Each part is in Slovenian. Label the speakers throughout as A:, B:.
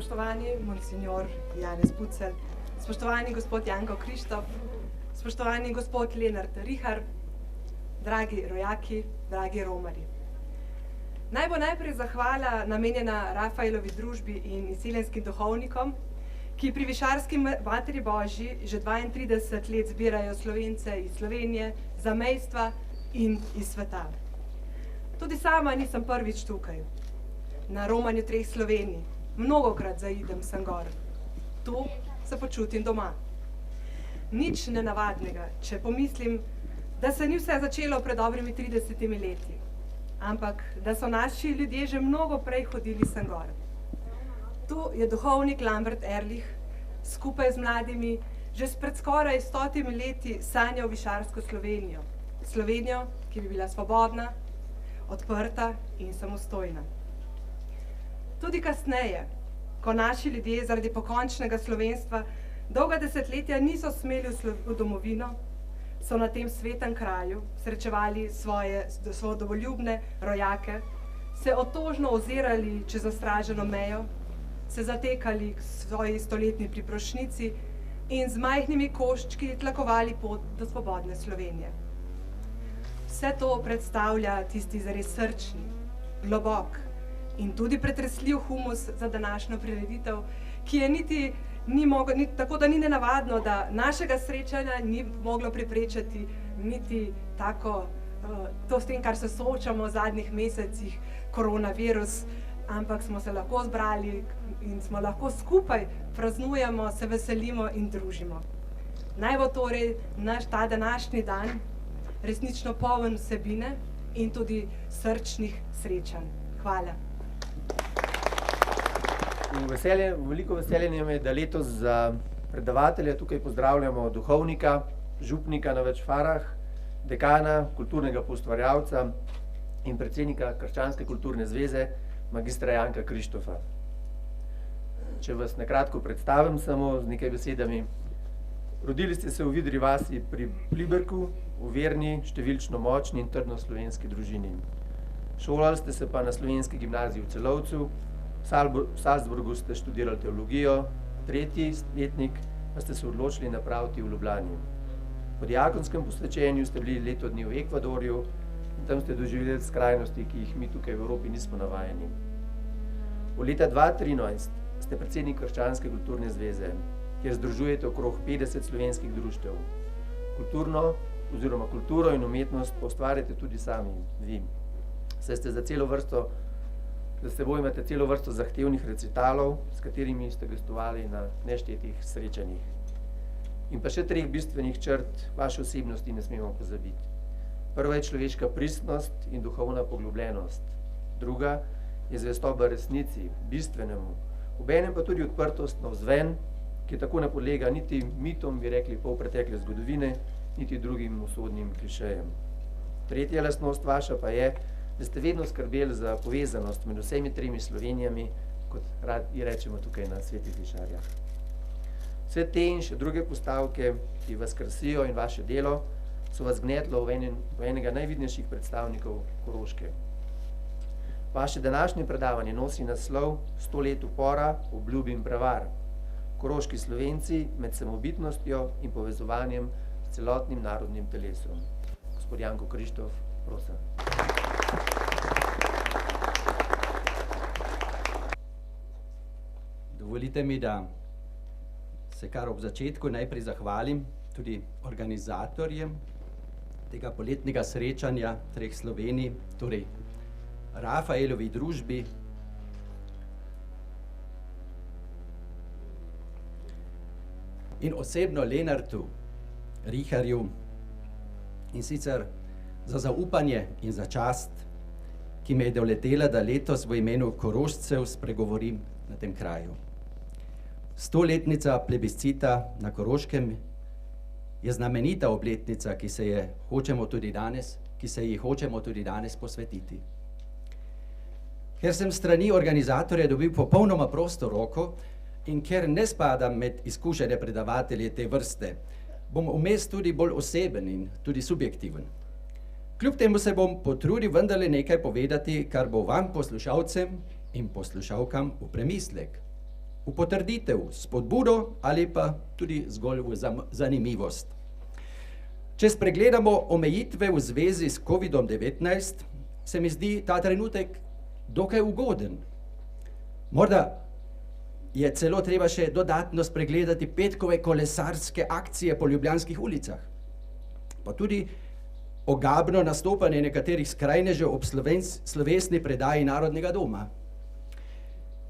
A: Spoštovani monsignor Janez Pucelj, spoštovani gospod Janko Krištof, spoštovani gospod Lenart Rihar, dragi rojaki, dragi romarji. Naj bo najprej zahvala namenjena Rafaelovi družbi in izseljenskim duhovnikom, ki pri Višarski Materi Božji že 32 let zbirajo Slovence iz Slovenije, zamejstva in iz sveta. Tudi sama nisem prvič tukaj, na romanju treh Slovenij. Mnogokrat zaidem sem gor. Tu se počutim doma. Nič nenavadnega, če pomislim, da se ni vse začelo pred dobrimi 30 leti, ampak da so naši ljudje že mnogo prej hodili sem gor. Tu je duhovnik Lambert Erlich skupaj z mladimi že pred skoraj 100 leti sanjal Višarsko Slovenijo. Slovenijo, ki bi bila svobodna, odprta in samostojna. Tudi kasneje, ko naši ljudje zaradi pokončnega slovenstva dolga desetletja niso smeli v domovino, so na tem svetem kraju srečevali svoje domoljubne rojake, se otožno ozirali čez zastraženo mejo, se zatekali k svoji stoletni priprošnjici in z majhnimi koščki tlakovali pot do svobodne Slovenije. Vse to predstavlja tisti zares srčni, globok in tudi pretresljiv humus za današnjo prireditev, ki je tako da ni nenavadno, da našega srečanja ni moglo preprečiti niti tako to s tem, kar se soočamo v zadnjih mesecih, koronavirus, ampak smo se lahko zbrali in smo lahko skupaj praznujemo, se veselimo in družimo. Naj bo torej naš ta današnji dan resnično poln vsebine in tudi srčnih srečanj. Hvala.
B: Veliko veselje nam je, da letos za predavatelja tukaj pozdravljamo duhovnika, župnika na več farah, dekana, kulturnega poustvarjalca in predsednika Krščanske kulturne zveze, magistra Janka Krištofa. Če vas na kratko predstavim samo z nekaj besedami. Rodili ste se v Vidri vasi pri Pliberku, v verni, številčno močni in trdno slovenski družini. Šolali ste se pa na slovenski gimnaziji v Celovcu, v Salzburgu ste študirali teologijo, 3. letnik pa ste se odločili napraviti v Ljubljani. Po diakonskem posvečenju ste bili leto dni v Ekvadorju in tam ste doživeli skrajnosti, ki jih mi tukaj v Evropi nismo navajeni. Od leta 2013 ste predsednik Krščanske kulturne zveze, kjer združujete okrog 50 slovenskih društev. Kulturo in umetnost pa ustvarjate tudi sami, vi. saj ste za seboj imate celo vrsto zahtevnih recitalov, s katerimi ste gostovali na neštetih srečanjih. In pa še 3 bistvenih črt vaše osebnosti ne smemo pozabiti. Prva je človeška pristnost in duhovna poglobljenost. Druga je zvestoba resnici, bistvenemu, obenem pa tudi odprtost navzven, ki tako ne podlega niti mitom, bi rekli, polpretekle zgodovine, niti drugim usodnim klišejem. Tretja lastnost vaša pa je, da ste vedno skrbeli za povezanost med vsemi 3 Slovenijami, kot radi rečemo tukaj na Svetih Višarjah. Vse te in še druge postavke, ki vas krasijo in vaše delo, so vas gnetlo v enega najvidnejših predstavnikov Koroške. Vaše današnje predavanje nosi naslov 100 let upora, obljub in prevar. Koroški Slovenci med samobitnostjo in povezovanjem s celotnim narodnim telesom. Gospod Janko Krištof, prosim.
C: Dovolite mi, da se kar ob začetku najprej zahvalim tudi organizatorjem tega poletnega srečanja 3 Slovenij, torej Rafaelovi družbi, in osebno Lenartu Richarju, in sicer za zaupanje in za čast, ki me je doletela, da letos v imenu Korošcev spregovorim na tem kraju. 100-letnica plebiscita na Koroškem je znamenita obletnica, ki se ji hočemo tudi danes posvetiti. Ker sem strani organizatorja dobil popolnoma prosto roko in ker ne spadam med izkušene predavatelje te vrste, bom vmes tudi bolj oseben in tudi subjektiven. Kljub temu se bom potrudil vendarle nekaj povedati, kar bo vam, poslušalcem in poslušalkam, v premislek, v potrditev, spodbudo ali pa tudi zgolj v zanimivost. Če spregledamo omejitve v zvezi s COVID-19, se mi zdi ta trenutek dokaj ugoden. Morda je celo treba še dodatno spregledati petkove kolesarske akcije po ljubljanskih ulicah, pa tudi ogabno nastopanje nekaterih skrajnežev ob slovesni predaji Narodnega doma.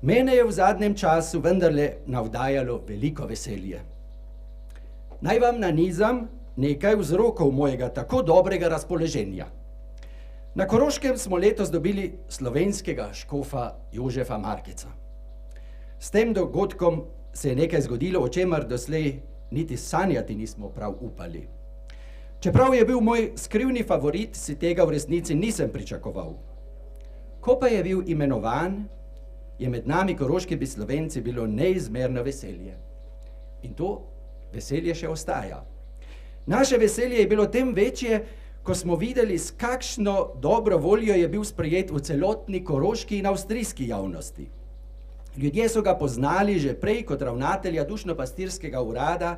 C: Mene je v zadnjem času vendarle navdajalo veliko veselje. Naj vam nanizam nekaj vzrokov mojega tako dobrega razpoloženja. Na Koroškem smo letos dobili slovenskega škofa Jožefa Markeca. S tem dogodkom se je nekaj zgodilo, o čemer doslej niti sanjati nismo prav upali. Čeprav je bil moj skrivni favorit, si tega v resnici nisem pričakoval. Ko pa je bil imenovan, je med nami koroškimi Slovenci bilo neizmerno veselje. In to veselje še ostaja. Naše veselje je bilo tem večje, ko smo videli, s kakšno dobro voljo je bil sprejet v celotni koroški in avstrijski javnosti. Ljudje so ga poznali že prej kot ravnatelja dušno-pastirskega urada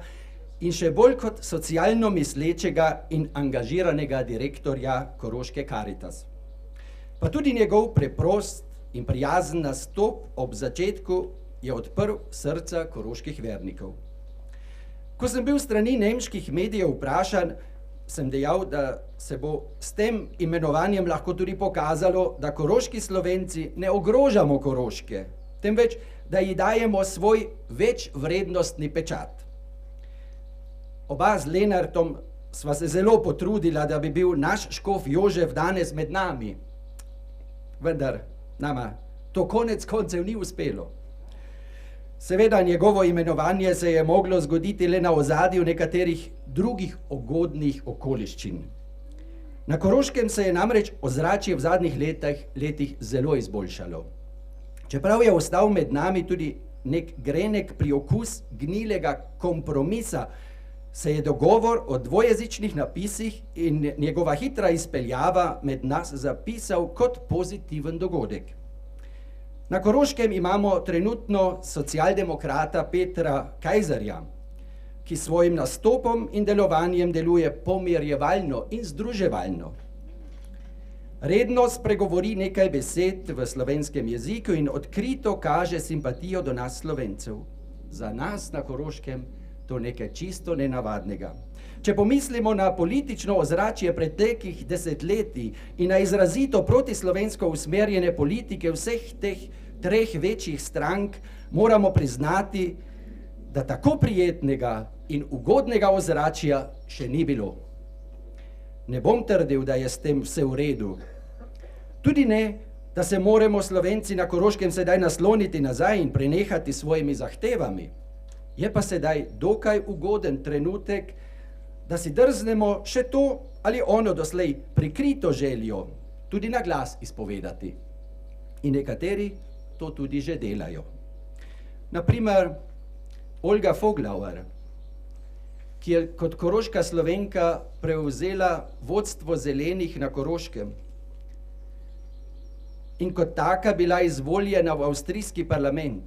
C: in še bolj kot socialno mislečega in angažiranega direktorja Koroške Karitas. Pa tudi njegov preprost in prijazen nastop ob začetku je odprl srca koroških vernikov. Ko sem bil strani nemških medijev vprašan, sem dejal, da se bo s tem imenovanjem lahko tudi pokazalo, da koroški Slovenci ne ogrožamo Koroške, temveč da ji dajemo svoj večvrednostni pečat. Oba z Lenartom sva se zelo potrudila, da bi bil naš škof Jožef danes med nami. Vendar nama to konec koncev ni uspelo. Seveda njegovo imenovanje se je moglo zgoditi le na ozadju nekaterih drugih ugodnih okoliščin. Na Koroškem se je namreč ozračje v zadnjih letih zelo izboljšalo. Čeprav je ostal med nami tudi nek grenek priokus gnilega kompromisa, se je dogovor o dvojezičnih napisih in njegova hitra izpeljava med nas zapisal kot pozitiven dogodek. Na Koroškem imamo trenutno socialdemokrata Petra Kajzerja, ki svojim nastopom in delovanjem deluje pomirjevalno in združevalno. Redno spregovori nekaj besed v slovenskem jeziku in odkrito kaže simpatijo do nas Slovencev. Za nas na Koroškem to nekaj čisto nenavadnega. Če pomislimo na politično ozračje preteklih desetletij in na izrazito protislovensko usmerjene politike vseh teh 3 večjih strank, moramo priznati, da tako prijetnega in ugodnega ozračja še ni bilo. Ne bom trdil, da je s tem vse v redu. Tudi ne, da se moramo Slovenci na Koroškem sedaj nasloniti nazaj in prenehati s svojimi zahtevami. Je pa sedaj dokaj ugoden trenutek, da si drznemo še to ali ono doslej prikrito željo tudi na glas izpovedati. In nekateri to tudi že delajo. Naprimer, Olga Foglauer, ki je kot koroška Slovenka prevzela vodstvo Zelenih na Koroškem in kot taka bila izvoljena v avstrijski parlament.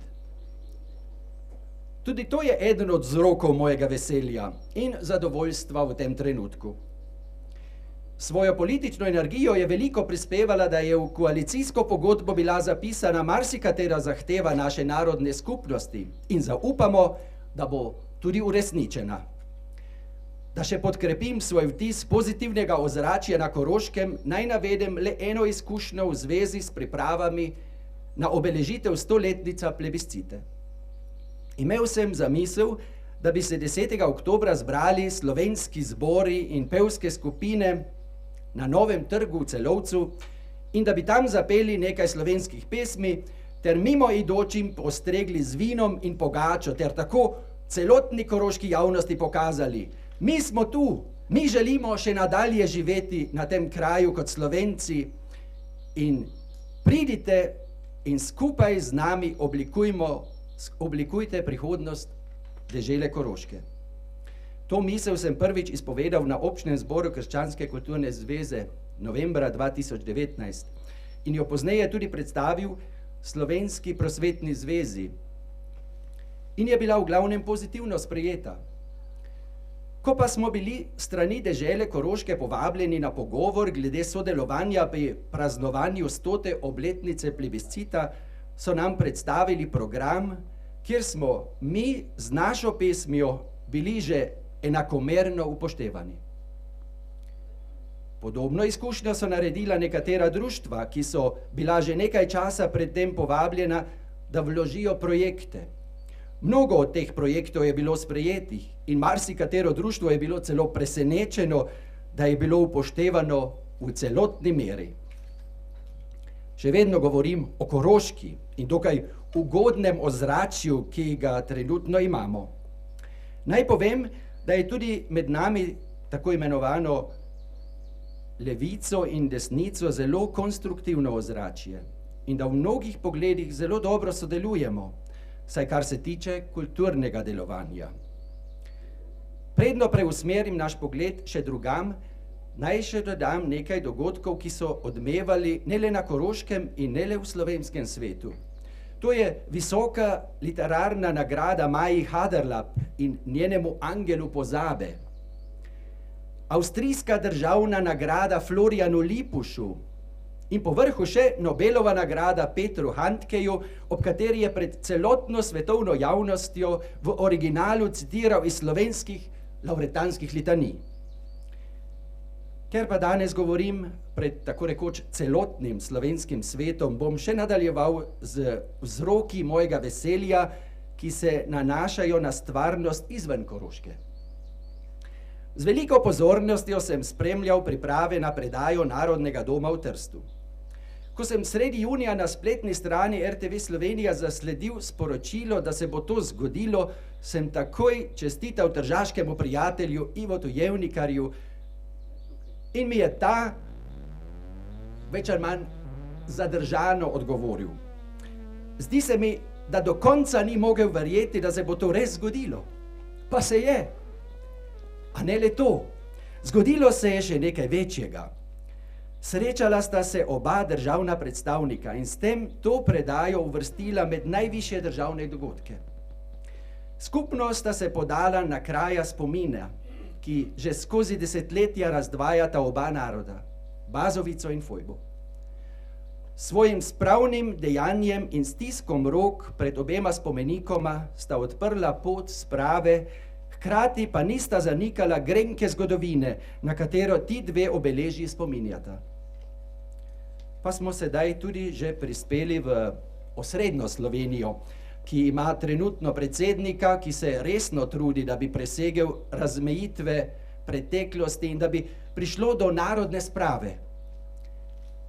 C: Tudi to je eden od vzrokov mojega veselja in zadovoljstva v tem trenutku. Svojo politično energijo je veliko prispevala, da je v koalicijsko pogodbo bila zapisana marsikatera zahteva naše narodne skupnosti in zaupamo, da bo tudi uresničena. Da še podkrepim svoj vtis pozitivnega ozračja na Koroškem, naj navedem le eno izkušnjo v zvezi s pripravami na obeležitev 100-letnica plebiscite. Imel sem zamisel, da bi se 10. oktobra zbrali slovenski zbori in pevske skupine na Novem trgu v Celovcu in da bi tam zapeli nekaj slovenskih pesmi ter mimoidočim postregli z vinom in pogačo ter tako celotni koroški javnosti pokazali: mi smo tu, mi želimo še nadalje živeti na tem kraju kot Slovenci in pridite in skupaj z nami oblikujte prihodnost dežele Koroške. To misel sem prvič izpovedal na občnem zboru Krščanske kulturne zveze novembra 2019 in jo pozneje tudi predstavil Slovenski prosvetni zvezi in je bila v glavnem pozitivno sprejeta. Ko pa smo bili strani dežele Koroške povabljeni na pogovor glede sodelovanja pri praznovanju 100. obletnice plebiscita, so nam predstavili program, kjer smo mi z našo pesmijo bili že enakomerno upoštevani. Podobno izkušnjo so naredila nekatera društva, ki so bila že nekaj časa predtem povabljena, da vložijo projekte. Mnogo od teh projektov je bilo sprejetih in marsikatero društvo je bilo celo presenečeno, da je bilo upoštevano v celotni meri. Še vedno govorim o Koroški in dokaj ugodnem ozračju, ki ga trenutno imamo. Naj povem, da je tudi med nami tako imenovano levico in desnico zelo konstruktivno ozračje in da v mnogih pogledih zelo dobro sodelujemo, saj kar se tiče kulturnega delovanja. Predno preusmerim naš pogled še drugam, naj še dodam nekaj dogodkov, ki so odmevali ne le na Koroškem in ne le v slovenskem svetu. To je visoka literarna nagrada Maji Haderlap in njenemu Angelu pozabe. Avstrijska državna nagrada Florianu Lipušu in povrhu še Nobelova nagrada Petru Handkeju, ob kateri je pred celotno svetovno javnostjo v originalu citiral iz slovenskih lavretanskih litanij. Ker pa danes govorim pred tako rekoč celotnim slovenskim svetom, bom še nadaljeval z vzroki mojega veselja, ki se nanašajo na stvarnost izven Koroške. Z veliko pozornostjo sem spremljal priprave na predajo Narodnega doma v Trstu. Ko sem sredi junija na spletni strani RTV Slovenija zasledil sporočilo, da se bo to zgodilo, sem takoj čestital tržaškemu prijatelju Ivotu Jevnikarju in mi je ta več ali manj zadržano odgovoril. Zdi se mi, da do konca ni mogel verjeti, da se bo to res zgodilo. Pa se je. A ne le to. Zgodilo se je še nekaj večjega. Srečala sta se oba državna predstavnika in s tem to predajo uvrstila med najvišje državne dogodke. Skupno sta se podala na kraja spomina, ki že skozi desetletja razdvajata oba naroda, Bazovico in Fojbo. Svojim spravnim dejanjem in stiskom rok pred obema spomenikoma sta odprla pot sprave hkrati pa nista zanikala grenke zgodovine, na katero ti dve obeležji spominjata. Pa smo sedaj tudi že prispeli v osrednjo Slovenijo, ki ima trenutno predsednika, ki se resno trudi, da bi presegel razmejitve preteklosti in da bi prišlo do narodne sprave.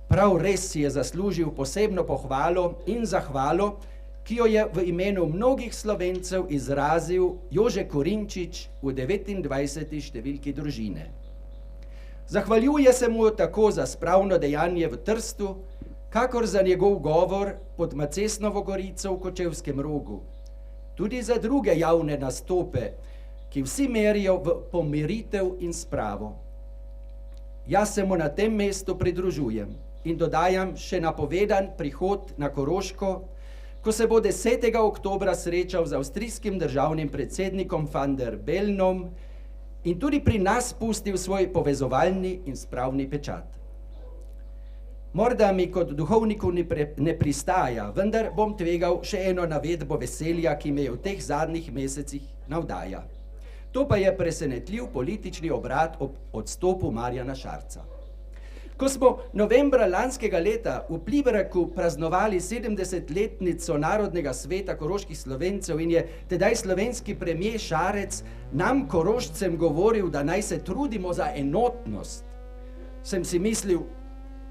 C: Prav res si je zaslužil posebno pohvalo in zahvalo, ki jo je v imenu mnogih Slovencev izrazil Jože Korinčič v 29. številki družine. Zahvaljuje se mu tako za spravno dejanje v Trstu, kakor za njegov govor pod Macesnovo gorico v Kočevskem Rogu. Tudi za druge javne nastope, ki vsi merijo v pomiritev in spravo. Jaz se mu na tem mestu pridružujem in dodajam še napovedan prihod na Koroško, ko se bo 10. oktobra srečal z avstrijskim državnim predsednikom van der Bellnom in tudi pri nas pustil svoj povezovalni in spravni pečat. Morda mi kot duhovniku ne pristaja, vendar bom tvegal še eno navedbo veselja, ki me v teh zadnjih mesecih navdaja. To pa je presenetljiv politični obrat ob odstopu Marjana Šarca. Ko smo novembra lanskega leta v Plibereku praznovali 70-letnico Narodnega sveta koroških Slovencev in je tedaj slovenski premier Šarec nam Korošcem govoril, da naj se trudimo za enotnost, sem si mislil,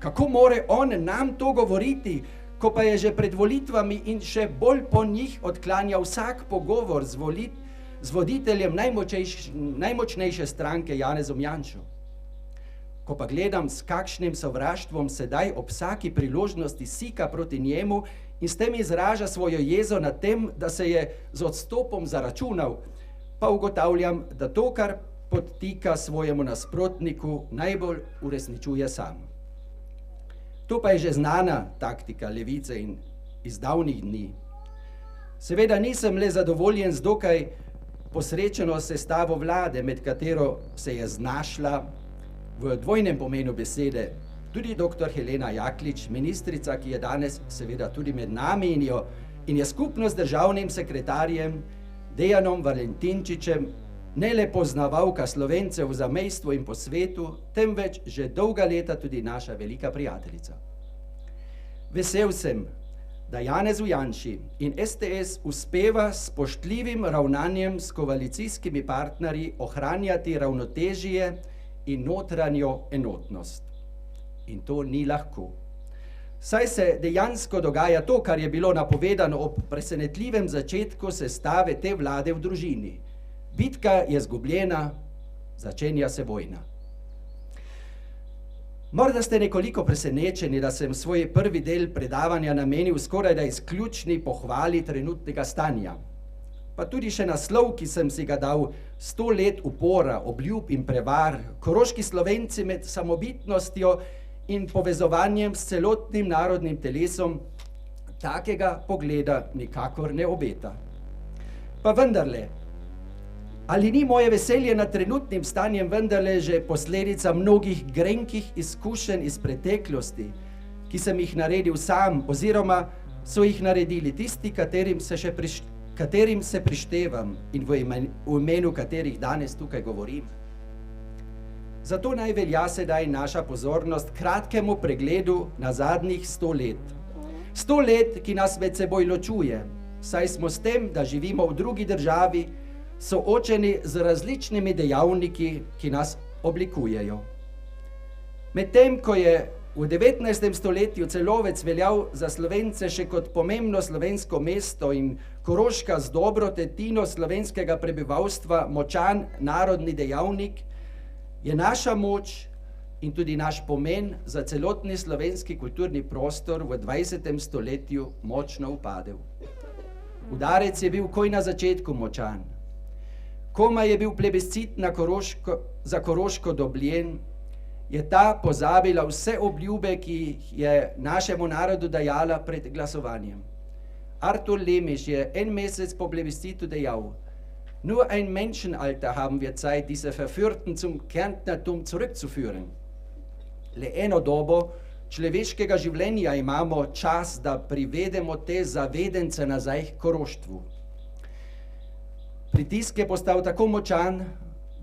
C: kako more on nam to govoriti, ko pa je že pred volitvami in še bolj po njih odklanjal vsak pogovor z voditeljem najmočnejše stranke Janezom Janšo. Ko pa gledam, s kakšnim sovraštvom sedaj ob vsaki priložnosti sika proti njemu in s tem izraža svojo jezo nad tem, da se je z odstopom zaračunal, pa ugotavljam, da to, kar podtika svojemu nasprotniku, najbolj uresničuje sam. To pa je že znana taktika levice in iz davnih dni. Seveda nisem le zadovoljen z dokaj posrečeno sestavo vlade, med katero se je znašla v dvojnem pomenu besede tudi dr. Helena Jaklič, ministrica, ki je danes seveda tudi med nami in je skupno z državnim sekretarjem Dejanom Valentinčičem ne le poznavalka Slovencev v zamejstvu in po svetu, temveč že dolga leta tudi naša velika prijateljica. Vesel sem, da Janezu Janši in STS uspeva s spoštljivim ravnanjem s koalicijskimi partnerji ohranjati ravnotežje in notranjo enotnost. In to ni lahko. Saj se dejansko dogaja to, kar je bilo napovedano ob presenetljivem začetku sestave te vlade v družini. Bitka je izgubljena, začenja se vojna. Morda ste nekoliko presenečeni, da sem svoj prvi del predavanja namenil skorajda izključni pohvali trenutnega stanja. Pa tudi še naslov, ki sem si ga dal, 100 let upora, obljub in prevar, koroški Slovenci med samobitnostjo in povezovanjem s celotnim narodnim telesom, takega pogleda nikakor ne obeta. Pa vendarle, ali ni moje veselje nad trenutnim stanjem vendarle že posledica mnogih grenkih izkušenj iz preteklosti, ki sem jih naredil sam, oziroma so jih naredili tisti, katerim se prištevam in v imenu katerih danes tukaj govorim. Zato naj velja sedaj naša pozornost kratkemu pregledu na zadnjih 100 let. 100 let, ki nas med seboj ločuje, saj smo s tem, da živimo v drugi državi, soočeni z različnimi dejavniki, ki nas oblikujejo. Medtem, ko je v 19. stoletju Celovec veljal za Slovence še kot pomembno slovensko mesto in Koroška z dobro tretjino slovenskega prebivalstva močan narodni dejavnik, je naša moč in tudi naš pomen za celotni slovenski kulturni prostor v 20. stoletju močno upadel. Udarec je bil koj na začetku močan. Komaj je bil plebiscit za Koroško dobljen, je ta pozabila vse obljube, ki jih je našemu narodu dajala pred glasovanjem. Artur Lemisch je en mesec po plebiscitu dejal: Nur ein Menschenalter haben wir Zeit, diese Verführten zum Kärntnertum zurückzuführen. Le eno dobo človeškega življenja imamo čas, da privedemo te zavedence nazaj k koroštvu. Pritisk je postal tako močan,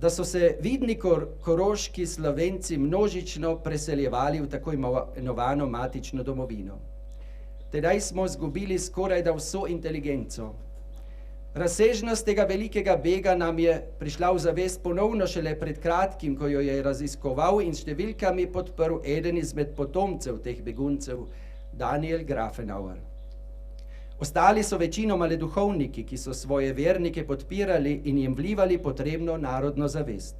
C: da so se vidni koroški Slovenci množično preseljevali v tako imenovano matično domovino. Tedaj smo izgubili skoraj da vso inteligenco. Razsežnost tega velikega bega nam je prišla v zavest ponovno šele pred kratkim, ko jo je raziskoval in številkami podprl eden izmed potomcev teh beguncev, Daniel Grafenauer. Ostali so večinoma le duhovniki, ki so svoje vernike podpirali in jim vlivali potrebno narodno zavest.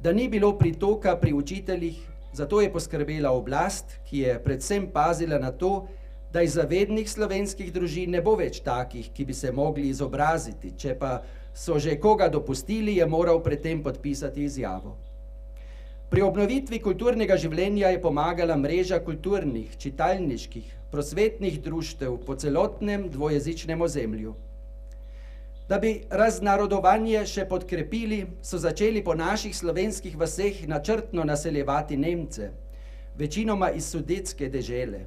C: Da ni bilo pritoka pri učiteljih, zato je poskrbela oblast, ki je predvsem pazila na to, da iz zavednih slovenskih družin ne bo več takih, ki bi se mogli izobraziti, če pa so že koga dopustili, je moral pred tem podpisati izjavo. Pri obnovitvi kulturnega življenja je pomagala mreža kulturnih, čitalniških, prosvetnih društev po celotnem dvojezičnem ozemlju. Da bi raznarodovanje še podkrepili, so začeli po naših slovenskih vaseh načrtno naseljevati Nemce, večinoma iz Sudetske dežele.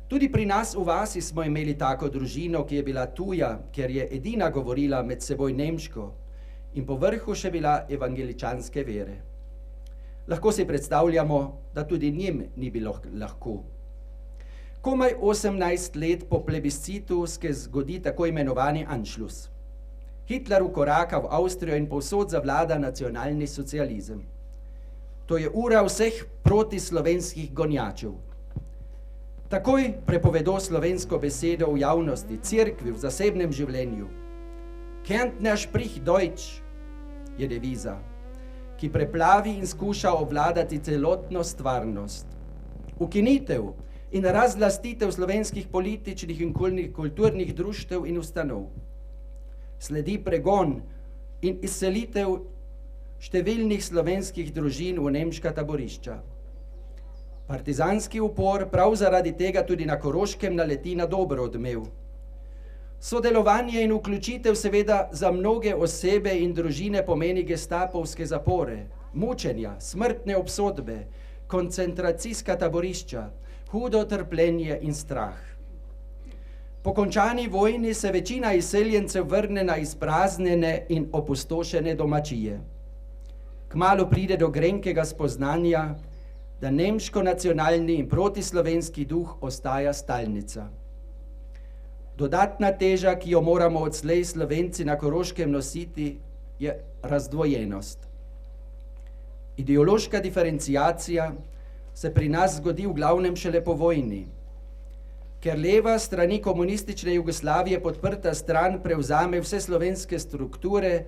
C: Tudi pri nas v vasi smo imeli tako družino, ki je bila tuja, ker je edina govorila med seboj nemško in po vrhu še bila evangeličanske vere. Lahko si predstavljamo, da tudi njim ni bilo lahko. Komaj 18 let po plebiscitu se zgodi tako imenovani Anschluss. Hitler ukoraka v Avstrijo in povsod zavlada nacionalni socializem. To je ura vseh protislovenskih gonjačev. Takoj prepovedo slovensko besedo v javnosti, cerkvi, v zasebnem življenju. Kärntner spricht Deutsch je deviza, ki preplavi in skuša obvladati celotno stvarnost. Ukinitev in razlastitev slovenskih političnih in kulturnih društev in ustanov. Sledi pregon in izselitev številnih slovenskih družin v nemška taborišča. Partizanski upor prav zaradi tega tudi na Koroškem naleti na dobro odmev. Sodelovanje in vključitev seveda za mnoge osebe in družine pomeni gestapovske zapore, mučenja, smrtne obsodbe, koncentracijska taborišča, hudo trpljenje in strah. Po končani vojni se večina izseljencev vrne na izpraznjene in opustošene domačije. Kmalu pride do grenkega spoznanja, da nemško-nacionalni in protislovenski duh ostaja stalnica. Dodatna teža, ki jo moramo odslej Slovenci na Koroškem nositi, je razdvojenost. Ideološka diferenciacija se pri nas zgodi v glavnem šele po vojni. Ker leva strani komunistične Jugoslavije podprta stran prevzame vse slovenske strukture,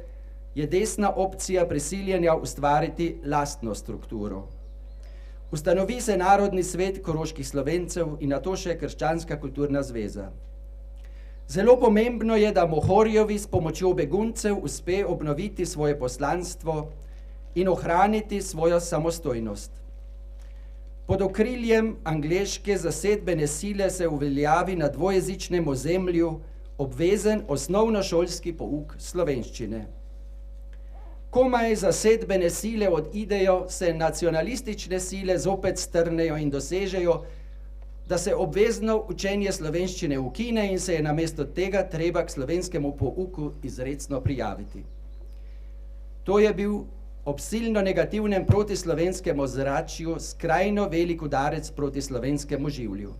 C: je desna opcija prisiljena ustvariti lastno strukturo. Ustanovi se Narodni svet koroških Slovencev in nato še Krščanska kulturna zveza. Zelo pomembno je, da Mohorjevi s pomočjo beguncev uspe obnoviti svoje poslanstvo in ohraniti svojo samostojnost. Pod okriljem angleške zasedbene sile se uveljavi na dvojezičnem ozemlju obvezen osnovnošolski pouk slovenščine. Komaj zasedbene sile odidejo, se nacionalistične sile zopet strnejo in dosežejo, da se obvezno učenje slovenščine ukine in se je namesto tega treba k slovenskemu pouku izrecno prijaviti. To je bil ob silno negativnem protislovenskem ozračju skrajno velik udarec proti slovenskemu življu.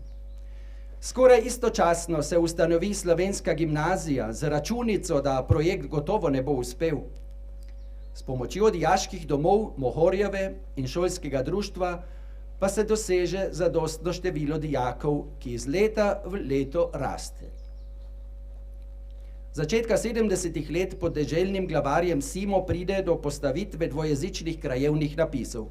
C: Skoraj istočasno se ustanovi slovenska gimnazija z računico, da projekt gotovo ne bo uspel. S pomočjo dijaških domov Mohorjeve in šolskega društva pa se doseže zadostno število dijakov, ki iz leta v leto raste. Začetka 70. let pod deželnim glavarjem Simo pride do postavitve dvojezičnih krajevnih napisov.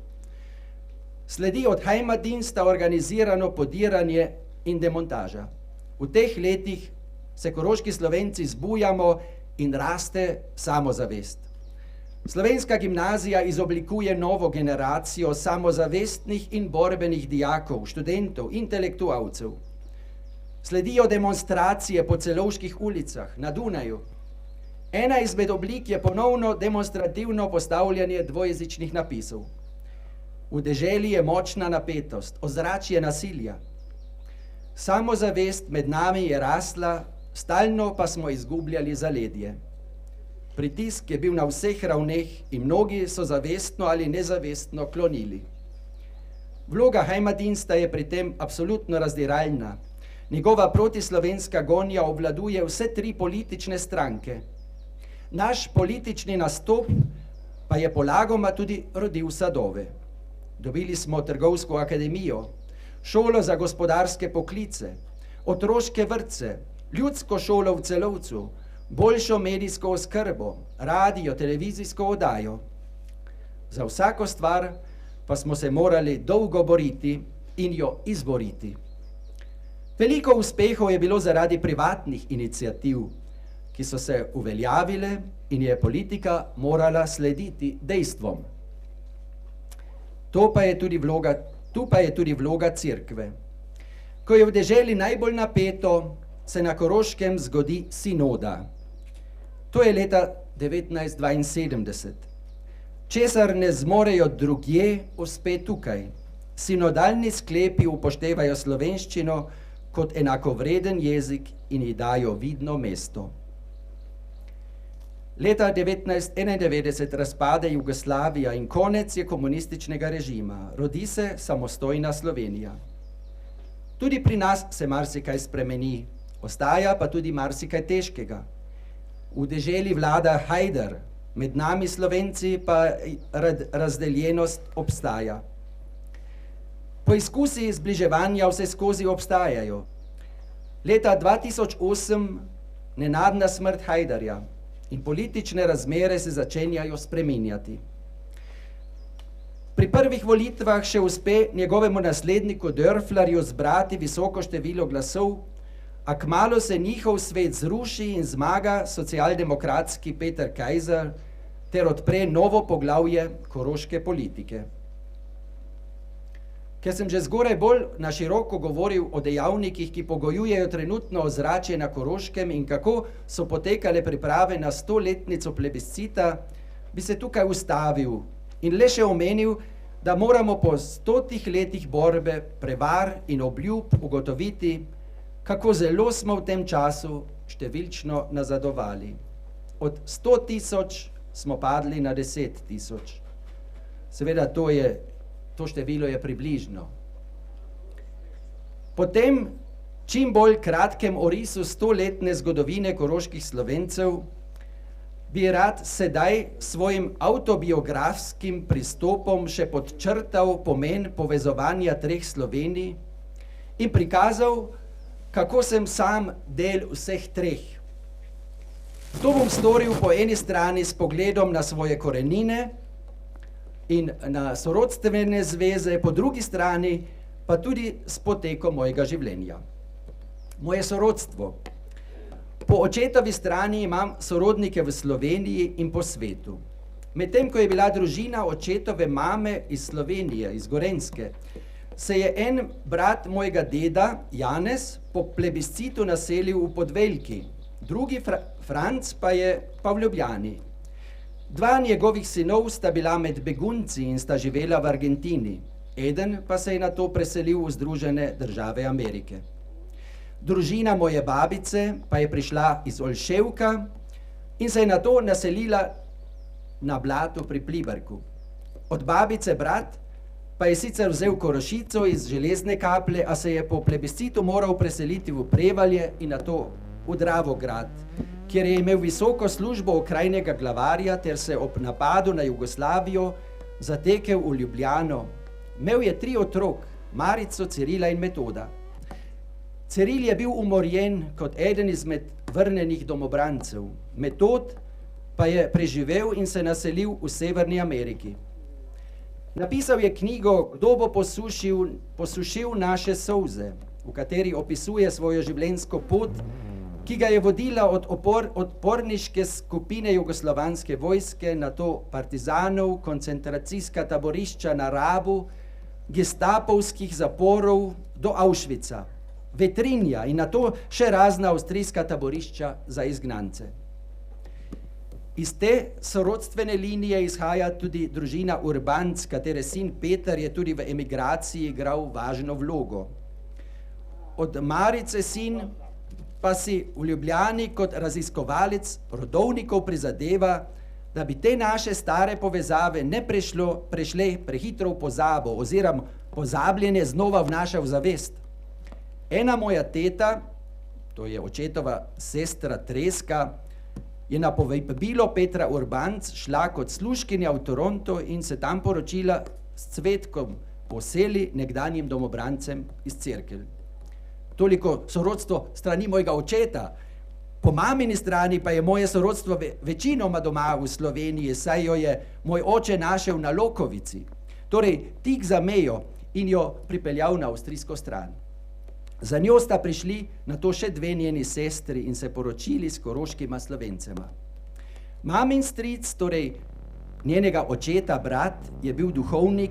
C: Sledi od Heimatdiensta organizirano podiranje in demontaža. V teh letih se koroški Slovenci zbujamo in raste samozavest. Slovenska gimnazija izoblikuje novo generacijo samozavestnih in borbenih dijakov, študentov, intelektualcev. Sledijo demonstracije po celovških ulicah na Dunaju. Ena izmed oblik je ponovno demonstrativno postavljanje dvojezičnih napisov. V deželi je močna napetost, ozračje nasilja. Samozavest med nami je rasla, stalno pa smo izgubljali zaledje. Pritisk je bil na vseh ravneh in mnogi so zavestno ali nezavestno klonili. Vloga Heimatdiensta je pri tem absolutno razdiralna. Njegova protislovenska gonja obvladuje vse 3 politične stranke. Naš politični nastop pa je polagoma tudi rodil sadove. Dobili smo Trgovsko akademijo, šolo za gospodarske poklice, otroške vrtce, ljudsko šolo v Celovcu, boljšo medijsko oskrbo, radio, televizijsko oddajo. Za vsako stvar pa smo se morali dolgo boriti in jo izboriti. Veliko uspehov je bilo zaradi privatnih iniciativ, ki so se uveljavile in je politika morala slediti dejstvom. Tu pa je tudi vloga cerkve. Ko je v deželi najbolj napeto, se na Koroškem zgodi sinoda. To je leta 1972. Česar ne zmorejo drugje, uspe tukaj. Sinodalni sklepi upoštevajo slovenščino kot enakovreden jezik in ji dajo vidno mesto. Leta 1991 razpade Jugoslavija in konec je komunističnega režima. Rodi se samostojna Slovenija. Tudi pri nas se marsikaj spremeni, ostaja pa tudi marsikaj težkega. V deželi vlada Hajder, med nami Slovenci pa razdeljenost obstaja. Poizkusi zbliževanja vse skozi obstajajo. Leta 2008 nenadna smrt Hajdarja in politične razmere se začenjajo spreminjati. Pri prvih volitvah še uspe njegovemu nasledniku Dörflerju zbrati visoko število glasov, a kmalu se njihov svet zruši in zmaga socialdemokratski Peter Kaiser ter odpre novo poglavje koroške politike. Ker sem že zgoraj bolj na široko govoril o dejavnikih, ki pogojujejo trenutno ozračje na Koroškem in kako so potekale priprave na 100-letnico plebiscita, bi se tukaj ustavil in le še omenil, da moramo po 100 letih borbe, prevar in obljub ugotoviti, kako zelo smo v tem času številčno nazadovali. Od 100 000 smo padli na 10 000. Seveda to število je približno. Po tem čim bolj kratkem orisu 100-letne zgodovine koroških Slovencev bi rad sedaj svojim avtobiografskim pristopom še podčrtal pomen povezovanja 3 Slovenij in prikazal, kako sem sam del vseh 3. To bom storil po eni strani s pogledom na svoje korenine in na sorodstvene zveze, po drugi strani pa tudi s potekom mojega življenja. Moje sorodstvo. Po očetovi strani imam sorodnike v Sloveniji in po svetu. Medtem ko je bila družina očetove mame iz Slovenije, iz Gorenjske, se je en brat mojega deda, Janez, po plebiscitu naselil v Podveljki, drugi Franc pa je pa v Ljubljani. 2 njegovih sinov sta bila med begunci in sta živela v Argentini, eden pa se je nato preselil v Združene države Amerike. Družina moje babice pa je prišla iz Olševka in se je nato naselila na Blatu pri Pliberku. Od babice brat pa je sicer vzel Korošico iz Železne Kaplje, a se je po plebiscitu moral preseliti v Prevalje in nato v Dravograd, kjer je imel visoko službo okrajnega glavarja ter se ob napadu na Jugoslavijo zatekel v Ljubljano. Imel je 3 otrok, Marico, Cirila in Metoda. Ciril je bil umorjen kot eden izmed vrnenih domobrancev. Metod pa je preživel in se naselil v Severni Ameriki. Napisal je knjigo Kdo bo posušil naše solze, v kateri opisuje svojo življenjsko pot, ki ga je vodila od odporniške skupine jugoslovanske vojske, nato partizanov, koncentracijska taborišča na Rabu, gestapovskih zaporov do Auschwitza, Vetrinja in nato še razna avstrijska taborišča za izgnance. Iz te sorodstvene linije izhaja tudi družina Urbanc, katere sin Peter je tudi v emigraciji igral važno vlogo. Od Marice sin pa si v Ljubljani kot raziskovalec rodovnikov prizadeva, da bi te naše stare povezave ne prešle prehitro v pozabo oziroma pozabljenje znova vnaša v zavest. Ena moja teta, to je očetova sestra Treska, je na povabilo Petra Urbanc šla kot služkinja v Toronto in se tam poročila s Cvetkom Poseli, nekdanjim domobrancem iz Cerkelj. Toliko sorodstvo strani mojega očeta. Po mamini strani pa je moje sorodstvo večinoma doma v Sloveniji, saj jo je moj oče našel na Lokovici, torej tik za mejo, in jo pripeljal na avstrijsko stran. Za njo sta prišli na to še dve njeni sestri in se poročili s koroškima Slovencema. Mamin stric, torej njenega očeta brat, je bil duhovnik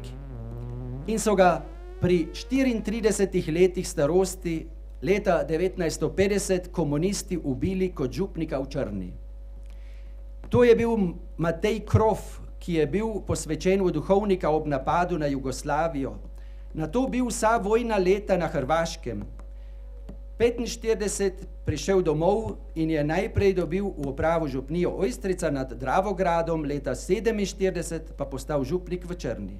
C: in so ga pri 34 letih starosti leta 1950 komunisti ubili kot župnika v Črni. To je bil Matej Krof, ki je bil posvečen v duhovnika ob napadu na Jugoslavijo. Nato bil vsa vojna leta na Hrvaškem. 45 prišel domov in je najprej dobil v upravo župnijo Ojstrica nad Dravogradom, leta 47 pa postal župnik v Črni.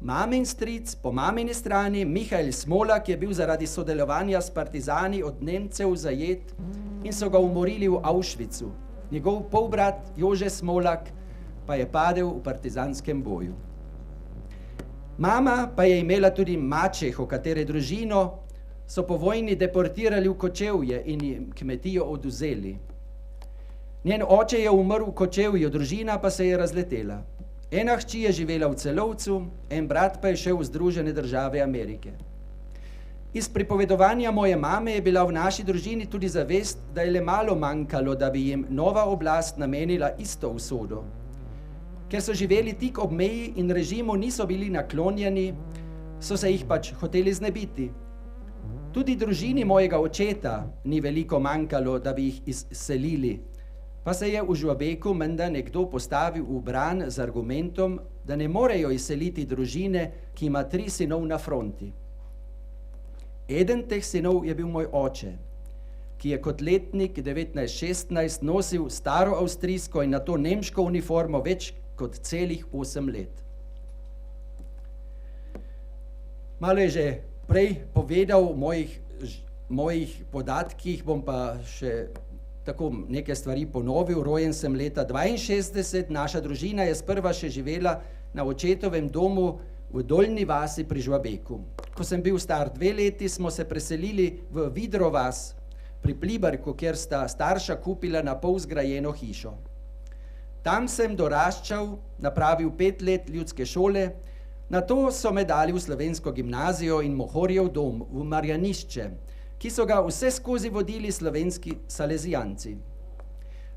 C: Mamin stric po mamini strani, Mihael Smolak, je bil zaradi sodelovanja s partizani od Nemcev zajet in so ga umorili v Auschwitzu. Njegov polbrat Jože Smolak pa je padel v partizanskem boju. Mama pa je imela tudi mačeho, katere družino so po vojni deportirali v Kočevje in jim kmetijo odvzeli. Njen oče je umrl v Kočevju, družina pa se je razletela. Ena hči je živela v Celovcu, en brat pa je šel v Združene države Amerike. Iz pripovedovanja moje mame je bila v naši družini tudi zavest, da je le malo manjkalo, da bi jim nova oblast namenila isto usodo. Ker so živeli tik ob meji in režimu niso bili naklonjeni, so se jih pač hoteli znebiti. Tudi družini mojega očeta ni veliko manjkalo, da bi jih izselili, pa se je v Žuabeku menda nekdo postavil v bran z argumentom, da ne morejo izseliti družine, ki ima 3 sinov na fronti. Eden teh sinov je bil moj oče, ki je kot letnik 1916 nosil staro avstrijsko in nato nemško uniformo več kot celih 8 let. Malo je že prej povedal o mojih podatkih, bom pa še tako neke stvari ponovil. Rojen sem leta 62, naša družina je sprva še živela na očetovem domu v Dolnji vasi pri Žuabeku. Ko sem bil star 2 leti, smo se preselili v Vidro vas pri Pliberku, kjer sta starša kupila na pol zgrajeno hišo. Tam sem doraščal, napravil 5 let ljudske šole, nato so me dali v slovensko gimnazijo in Mohorjev dom v Marjanišče, ki so ga vse skozi vodili slovenski salezijanci.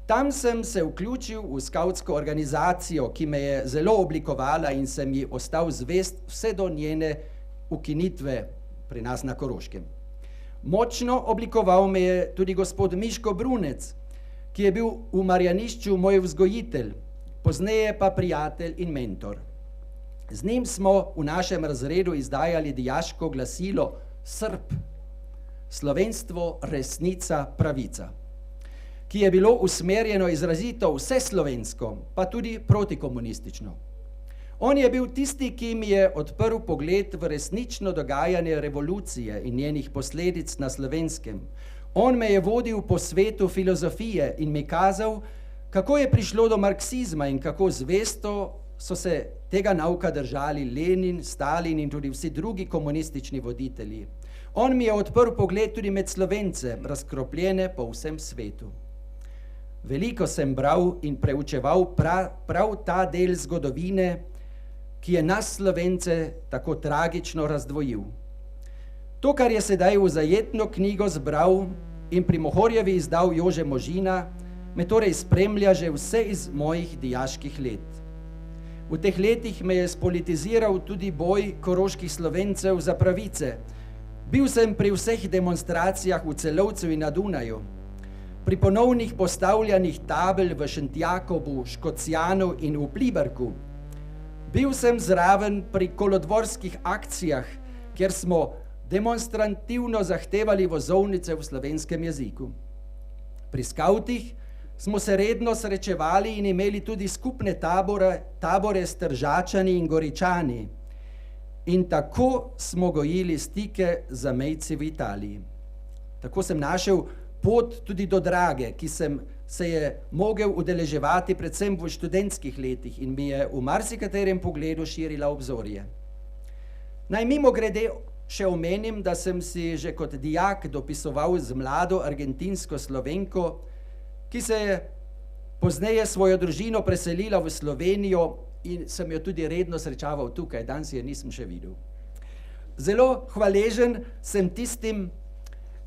C: Tam sem se vključil v skavtsko organizacijo, ki me je zelo oblikovala in sem ji ostal zvest vse do njene ukinitve pri nas na Koroškem. Močno oblikoval me je tudi gospod Miško Brunec, ki je bil v Marjanišču moj vzgojitelj, pozneje pa prijatelj in mentor. Z njim smo v našem razredu izdajali dijaško glasilo Srb, slovenstvo, resnica, pravica, ki je bilo usmerjeno izrazito vseslovensko, pa tudi protikomunistično. On je bil tisti, ki mi je odprl pogled v resnično dogajanje revolucije in njenih posledic na Slovenskem. On me je vodil po svetu filozofije in mi kazal, kako je prišlo do marksizma in kako zvesto so se tega nauka držali Lenin, Stalin in tudi vsi drugi komunistični voditelji. On mi je odprl pogled tudi med Slovence, razkropljene po vsem svetu. Veliko sem bral in preučeval prav ta del zgodovine, ki je nas Slovence tako tragično razdvojil. To, kar je sedaj v zajetno knjigo zbral in pri Mohorjevi izdal Jože Možina, me torej spremlja že vse iz mojih dijaških let. V teh letih me je spolitiziral tudi boj koroških Slovencev za pravice. Bil sem pri vseh demonstracijah v Celovcu in na Dunaju, pri ponovnih postavljanih tabel v Šentjakobu, Škocjanu in v Pliberku. Bil sem zraven pri kolodvorskih akcijah, kjer smo demonstrativno zahtevali vozovnice v slovenskem jeziku. Pri skavtih smo se redno srečevali in imeli tudi skupne tabore s Tržačani in Goričani. In tako smo gojili stike z zamejci v Italiji. Tako sem našel pot tudi do Drage, ki sem se je mogel udeleževati predvsem v študentskih letih in mi je v marsikaterem pogledu širila obzorje. Naj mimogrede še omenim, da sem si že kot dijak dopisoval z mlado argentinsko Slovenko, ki se je pozneje svojo družino preselila v Slovenijo in sem jo tudi redno srečaval tukaj, danes je nisem še videl. Zelo hvaležen sem tistim,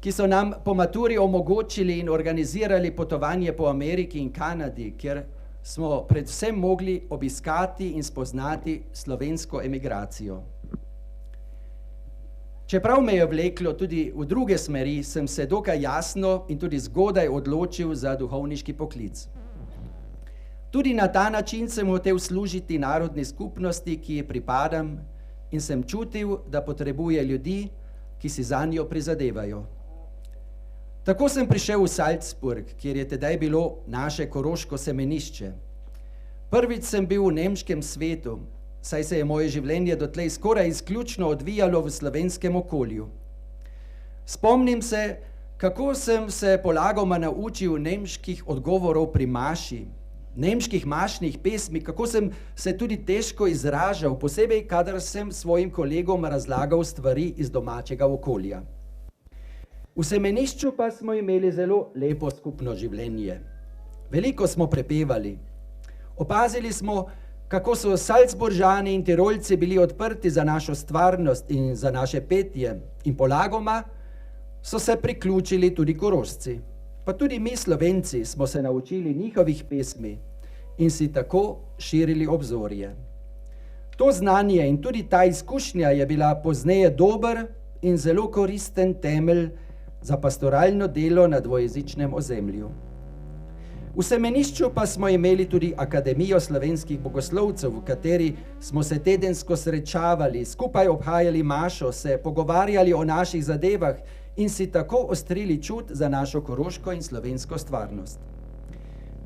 C: ki so nam po maturi omogočili in organizirali potovanje po Ameriki in Kanadi, kjer smo predvsem mogli obiskati in spoznati slovensko emigracijo. Čeprav me je vleklo tudi v druge smeri, sem se dokaj jasno in tudi zgodaj odločil za duhovniški poklic. Tudi na ta način sem hotel služiti narodni skupnosti, ki ji pripadam, in sem čutil, da potrebuje ljudi, ki si zanjo prizadevajo. Tako sem prišel v Salzburg, kjer je tedaj bilo naše koroško semenišče. Prvič sem bil v nemškem svetu, saj se je moje življenje dotlej skoraj izključno odvijalo v slovenskem okolju. Spomnim se, kako sem se polagoma naučil nemških odgovorov pri maši, nemških mašnih pesmi, kako sem se tudi težko izražal, posebej, kadar sem svojim kolegom razlagal stvari iz domačega okolja. V semenišču pa smo imeli zelo lepo skupno življenje. Veliko smo prepevali. Opazili smo, kako so Salzburžani in Tirolci bili odprti za našo stvarnost in za naše petje in polagoma so se priključili tudi Korošci. Pa tudi mi Slovenci smo se naučili njihovih pesmi in si tako širili obzorje. To znanje in tudi ta izkušnja je bila pozneje dober in zelo koristen temelj za pastoralno delo na dvojezičnem ozemlju. V semenišču pa smo imeli tudi Akademijo slovenskih bogoslovcev, v kateri smo se tedensko srečavali, skupaj obhajali mašo, se pogovarjali o naših zadevah in si tako ostrili čut za našo koroško in slovensko stvarnost.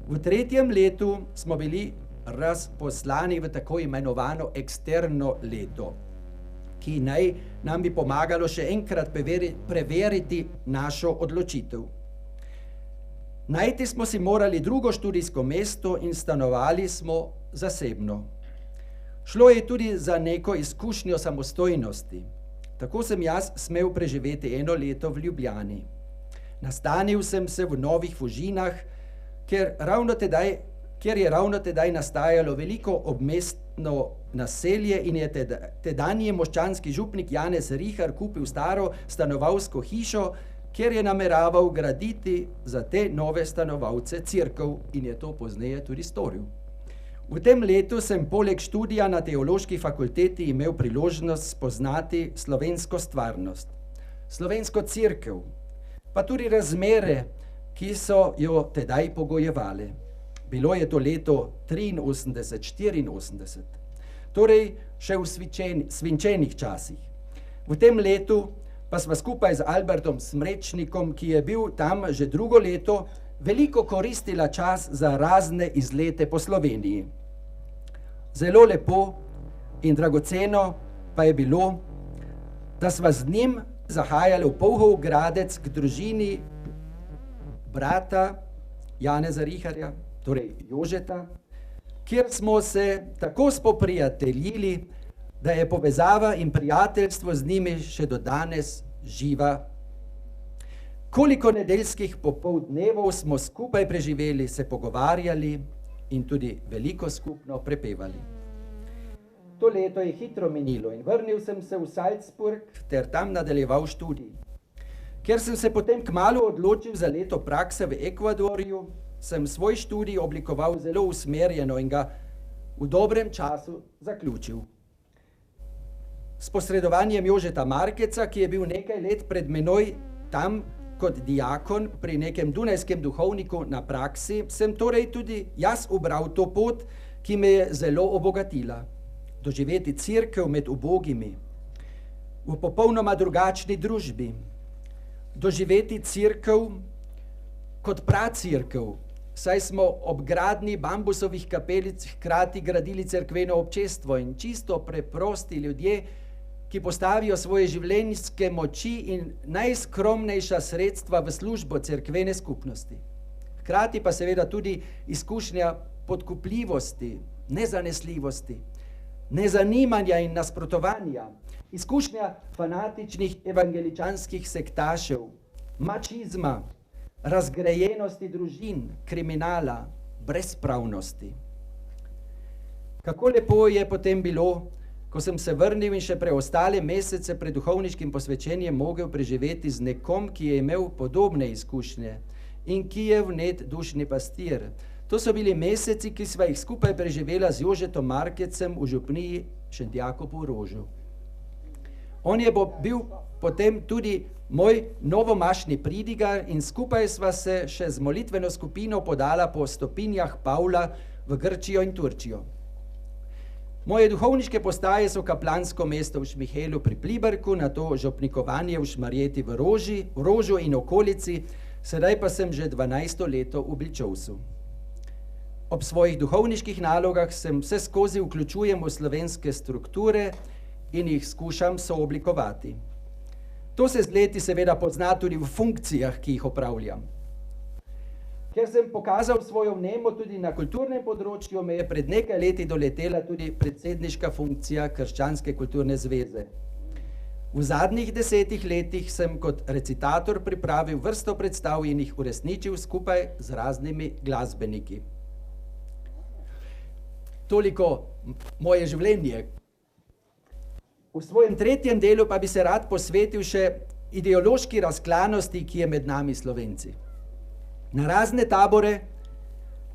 C: V 3. letu smo bili razposlani v tako imenovano eksterno leto, ki naj nam bi pomagalo še enkrat preveriti našo odločitev. Najti smo si morali drugo študijsko mesto in stanovali smo zasebno. Šlo je tudi za neko izkušnjo samostojnosti. Tako sem jaz smel preživeti 1 leto v Ljubljani. Nastanil sem se v Novih Fužinah, kjer je ravno tedaj nastajalo veliko obmestno naselje in je tedanji moščanski župnik Janez Rihar kupil staro stanovalsko hišo, kjer je nameraval graditi za te nove stanovalce cerkev in je to pozneje tudi storil. V tem letu sem poleg študija na teološki fakulteti imel priložnost spoznati slovensko stvarnost, slovensko cerkev, pa tudi razmere, ki so jo tedaj pogojevale. Bilo je to leto 83-84, torej še v svinčenih časih. V tem letu pa sva skupaj z Albertom Smrečnikom, ki je bil tam že drugo leto, veliko koristila čas za razne izlete po Sloveniji. Zelo lepo in dragoceno pa je bilo, da sva z njim zahajali v Polhov Gradec k družini brata Janeza Riharja, torej Jožeta, kjer smo se tako spoprijateljili, da je povezava in prijateljstvo z njimi še do danes živa. Koliko nedeljskih popoldnevov smo skupaj preživeli, se pogovarjali in tudi veliko skupno prepevali. To leto je hitro minilo in vrnil sem se v Salzburg ter tam nadaljeval študij. Ker sem se potem kmalu odločil za leto prakse v Ekvadorju, sem svoj študij oblikoval zelo usmerjeno in ga v dobrem času zaključil. S posredovanjem Jožeta Markeca, ki je bil nekaj let pred menoj tam kot diakon pri nekem dunajskem duhovniku na praksi, sem torej tudi jaz ubral to pot, ki me je zelo obogatila. Doživeti cerkev med ubogimi. v popolnoma drugačni družbi, doživeti cerkev kot pracirkev, saj smo ob gradnji bambusovih kapelic hkrati gradili cerkveno občestvo in čisto preprosti ljudje, ki postavijo svoje življenjske moči in najskromnejša sredstva v službo cerkvene skupnosti. Hkrati pa seveda tudi izkušnja podkupljivosti, nezanesljivosti, nezanimanja in nasprotovanja, izkušnja fanatičnih evangeličanskih sektašev, mačizma, razgrajenosti družin, kriminala, brezpravnosti. Kako lepo je potem bilo, ko sem se vrnil in še preostale mesece pred duhovniškim posvečenjem mogel preživeti z nekom, ki je imel podobne izkušnje in ki je vnet dušni pastir. To so bili meseci, ki sva jih skupaj preživela z Jožetom Markecem v župniji Šentjakobu v Rožu. On je bil potem tudi moj novomašni pridigar in skupaj sva se še z molitveno skupino podala po stopinjah Pavla v Grčijo in Turčijo. Moje duhovniške postaje so kaplansko mesto v Šmihelu pri Pliberku, nato župnikovanje v Šmarjeti v Rožu in okolici, sedaj pa sem že 12. leto v Bilčovsu. Ob svojih duhovniških nalogah sem vse skozi vključujem v slovenske strukture in jih skušam sooblikovati. To se z leti seveda pozna tudi v funkcijah, ki jih opravljam. Ker sem pokazal svojo vnemo tudi na kulturnem področju, me je pred nekaj leti doletela tudi predsedniška funkcija Krščanske kulturne zveze. V zadnjih 10 letih sem kot recitator pripravil vrsto predstav in jih uresničil skupaj z raznimi glasbeniki. Toliko moje življenje. V svojem tretjem delu pa bi se rad posvetil še ideološki razklanosti, ki je med nami Slovenci. Na razne tabore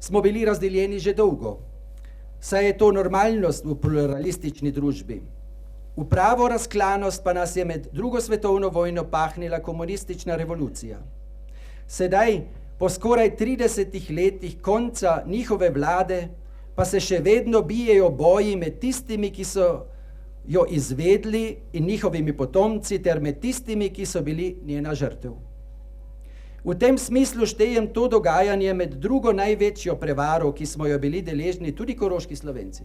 C: smo bili razdeljeni že dolgo, saj je to normalnost v pluralistični družbi. V pravo razklanost pa nas je med drugo svetovno vojno pahnila komunistična revolucija. Sedaj, po skoraj 30 letih konca njihove vlade, pa se še vedno bijejo boji med tistimi, ki so jo izvedli in njihovimi potomci, ter med tistimi, ki so bili njena žrtev. V tem smislu štejem to dogajanje med drugo največjo prevaro, ki smo jo bili deležni tudi koroški Slovenci.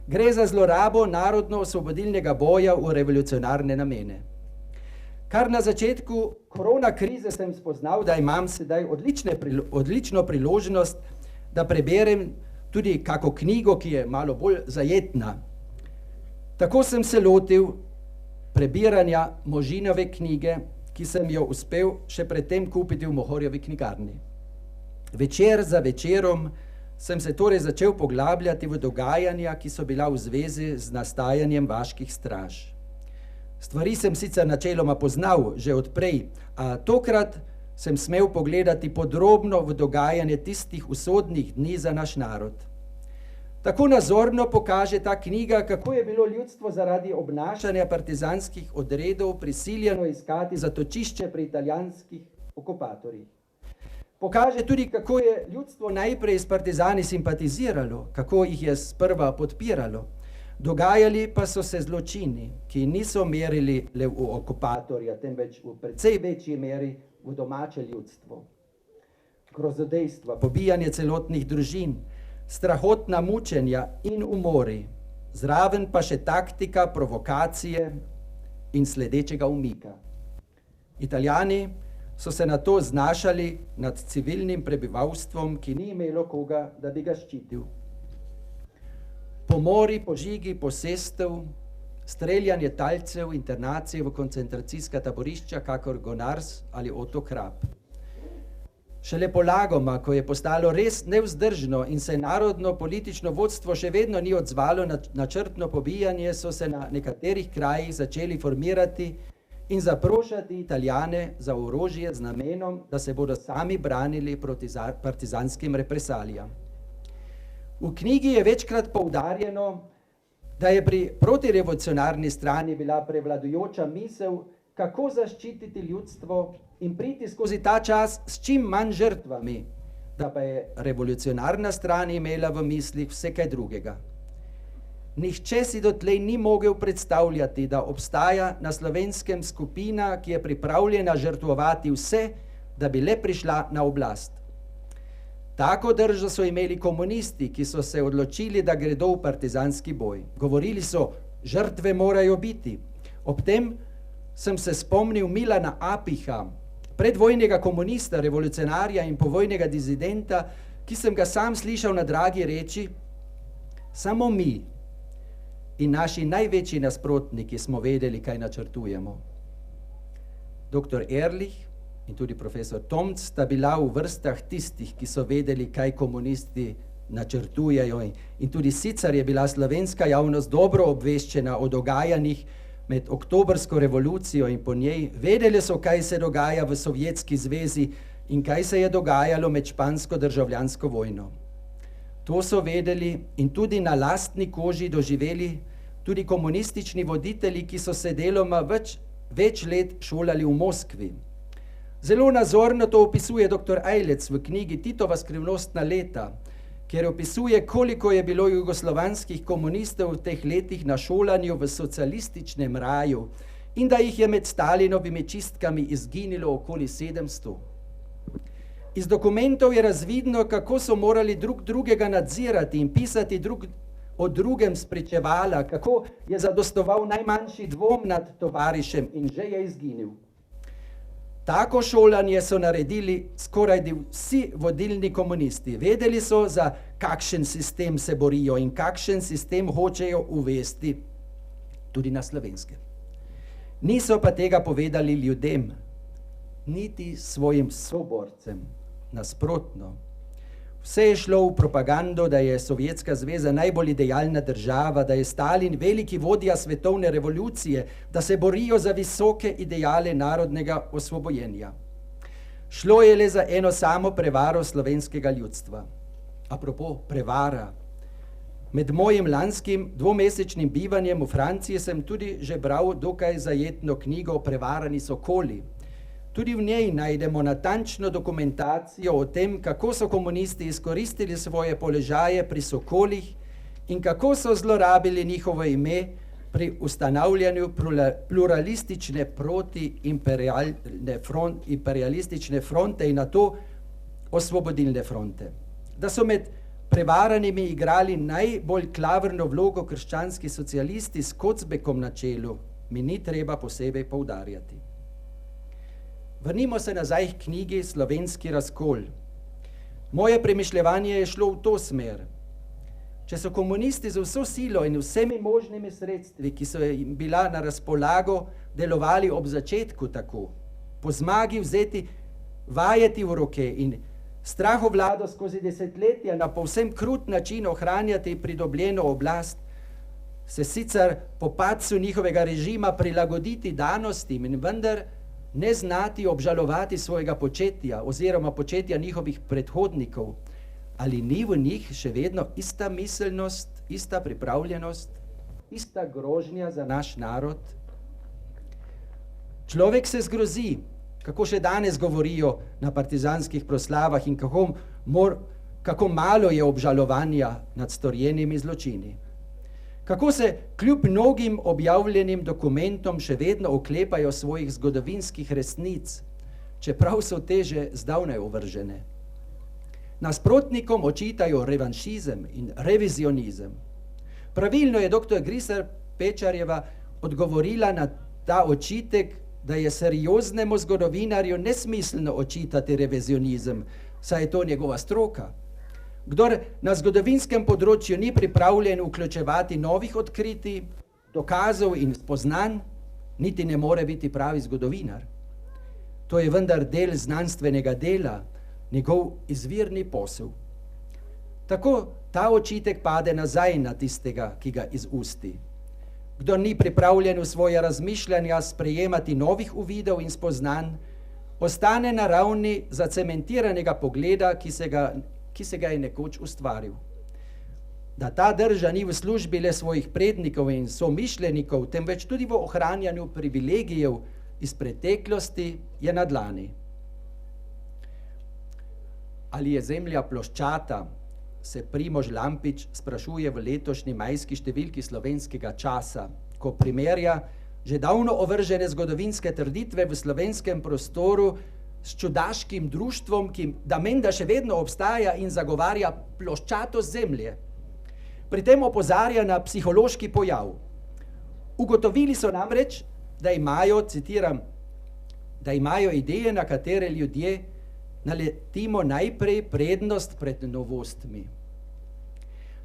C: Gre za zlorabo narodno-osvobodilnega boja v revolucionarne namene. Kar na začetku korona krize sem spoznal, da imam sedaj odlično priložnost, da preberem tudi kako knjigo, ki je malo bolj zajetna. Tako sem se lotil prebiranja Možinove knjige, ki sem jo uspel še predtem kupiti v Mohorjevi knjigarni. Večer za večerom sem se torej začel poglabljati v dogajanja, ki so bila v zvezi z nastajanjem vaških straž. Stvari sem sicer načeloma poznal že odprej, a tokrat sem smel pogledati podrobno v dogajanje tistih usodnih dni za naš narod. Tako nazorno pokaže ta knjiga, kako je bilo ljudstvo zaradi obnašanja partizanskih odredov prisiljeno iskati zatočišče pri italijanskih okupatorjih. Pokaže tudi, kako je ljudstvo najprej s partizani simpatiziralo, kako jih je sprva podpiralo. Dogajali pa so se zločini, ki niso merili le v okupatorja, temveč v precej večji meri v domače ljudstvo. Grozodejstva, pobijanje celotnih družin, strahotna mučenja in umori, zraven pa še taktika provokacije in sledečega umika. Italijani so se na to znašali nad civilnim prebivalstvom, ki ni imelo koga, da bi ga ščitil. Pomori, požigi, posestev, streljanje talcev, internacije v koncentracijska taborišča, kakor Gonars ali Otto Krap. Šele polagoma, ko je postalo res nevzdržno in se narodno politično vodstvo še vedno ni odzvalo na načrtno pobijanje, so se na nekaterih krajih začeli formirati in zaprošati Italijane za orožje z namenom, da se bodo sami branili proti partizanskim represalijam. V knjigi je večkrat poudarjeno, da je pri protirevolucionarni strani bila prevladujoča misel, kako zaščititi ljudstvo in priti skozi ta čas s čim manj žrtvami, da pa je revolucionarna stran imela v mislih vse kaj drugega. Nihče si dotlej ni mogel predstavljati, da obstaja na Slovenskem skupina, ki je pripravljena žrtvovati vse, da bi le prišla na oblast. Tako držo so imeli komunisti, ki so se odločili, da gredo v partizanski boj. Govorili so, žrtve morajo biti. Ob tem sem se spomnil Milana Apiha, predvojnega komunista, revolucionarja in povojnega dizidenta, ki sem ga sam slišal na Dragi reči, samo mi in naši največji nasprotniki smo vedeli, kaj načrtujemo. Dr. Ehrlich in tudi profesor Tomc sta bila v vrstah tistih, ki so vedeli, kaj komunisti načrtujejo in tudi sicer je bila slovenska javnost dobro obveščena o dogajanjih med oktobrsko revolucijo in po njej. Vedeli so, kaj se dogaja v Sovjetski zvezi in kaj se je dogajalo med špansko državljansko vojno. To so vedeli in tudi na lastni koži doživeli tudi komunistični voditelji, ki so se deloma več let šolali v Moskvi. Zelo nazorno to opisuje dr. Ajlec v knjigi Titova skrivnostna leta, kjer opisuje, koliko je bilo jugoslovanskih komunistov v teh letih na šolanju v socialističnem raju in da jih je med Stalinovimi čistkami izginilo okoli 700. Iz dokumentov je razvidno, kako so morali drug drugega nadzirati in pisati drug o drugem spričevala, kako je zadostoval najmanjši dvom nad tovarišem in že je izginil. Tako šolanje so naredili skoraj vsi vodilni komunisti. Vedeli so, za kakšen sistem se borijo in kakšen sistem hočejo uvesti tudi na Slovenskem. Niso pa tega povedali ljudem, niti svojim soborcem. Nasprotno. Vse je šlo v propagando, da je Sovjetska zveza najbolj idealna država, da je Stalin veliki vodja svetovne revolucije, da se borijo za visoke ideale narodnega osvobojenja. Šlo je le za eno samo prevaro slovenskega ljudstva. Apropo prevara. Med mojim lanskim dvomesečnim bivanjem v Franciji sem tudi že bral dokaj zajetno knjigo Prevarani sokoli. Tudi v njej najdemo natančno dokumentacijo o tem, kako so komunisti izkoristili svoje položaje pri sokolih in kako so zlorabili njihovo ime pri ustanavljanju pluralistične protiimperialistične fronte in nato osvobodilne fronte. Da so med prevaranimi igrali najbolj klavrno vlogo krščanski socialisti s Kocbekom na čelu, mi ni treba posebej poudarjati. Vrnimo se nazaj k knjigi Slovenski razkol. Moje premišljevanje je šlo v to smer. Če so komunisti z vso silo in vsemi možnimi sredstvi, ki so jim bila na razpolago, delovali ob začetku tako, po zmagi vzeti vajeti v roke in strahovlado skozi desetletja na povsem krut način ohranjati pridobljeno oblast, se sicer po padcu njihovega režima prilagoditi danostim in vendar ne znati obžalovati svojega početja oziroma početja njihovih predhodnikov, ali ni v njih še vedno ista miselnost, ista pripravljenost, ista grožnja za naš narod? Človek se zgrozi, kako še danes govorijo na partizanskih proslavah in kako malo je obžalovanja nad storjenimi zločini. Kako se kljub mnogim objavljenim dokumentom še vedno oklepajo svojih zgodovinskih resnic, čeprav so te že zdavnaj ovržene. Nasprotnikom očitajo revanšizem in revizionizem. Pravilno je dr. Griser Pečarjeva odgovorila na ta očitek, da je serioznemu zgodovinarju nesmiselno očitati revizionizem, saj je to njegova stroka. Kdor na zgodovinskem področju ni pripravljen vključevati novih odkritij, dokazov in spoznanj, niti ne more biti pravi zgodovinar. To je vendar del znanstvenega dela, njegov izvirni posel. Tako ta očitek pade nazaj na tistega, ki ga izusti. Kdor ni pripravljen v svoje razmišljanja sprejemati novih uvidov in spoznanj, ostane na ravni zacementiranega pogleda, ki se ga je nekoč ustvaril. Da ta drža ni v službi le svojih prednikov in somišljenikov, temveč tudi v ohranjanju privilegijev iz preteklosti, je na dlani. Ali je zemlja ploščata, se Primož Lampič sprašuje v letošnji majski številki Slovenskega časa, ko primerja že davno ovržene zgodovinske trditve v slovenskem prostoru s čudaškim društvom, ki da menda še vedno obstaja in zagovarja ploščatost zemlje. Pri tem opozarja na psihološki pojav. Ugotovili so namreč, da imajo, citiram, da imajo ideje, na katere ljudje naletimo najprej prednost pred novostmi.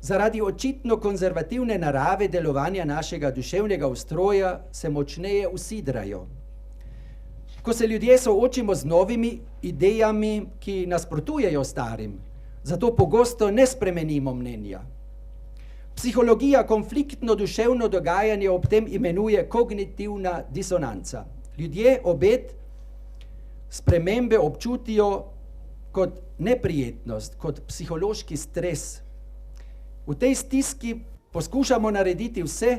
C: Zaradi očitno konzervativne narave delovanja našega duševnega ustroja se močneje usidrajo. Ko se ljudje soočimo z novimi idejami, ki nasprotujejo starim, zato pogosto ne spremenimo mnenja. Psihologija konfliktno duševno dogajanje ob tem imenuje kognitivna disonanca. Ljudje obet spremembe občutijo kot neprijetnost, kot psihološki stres. V tej stiski poskušamo narediti vse,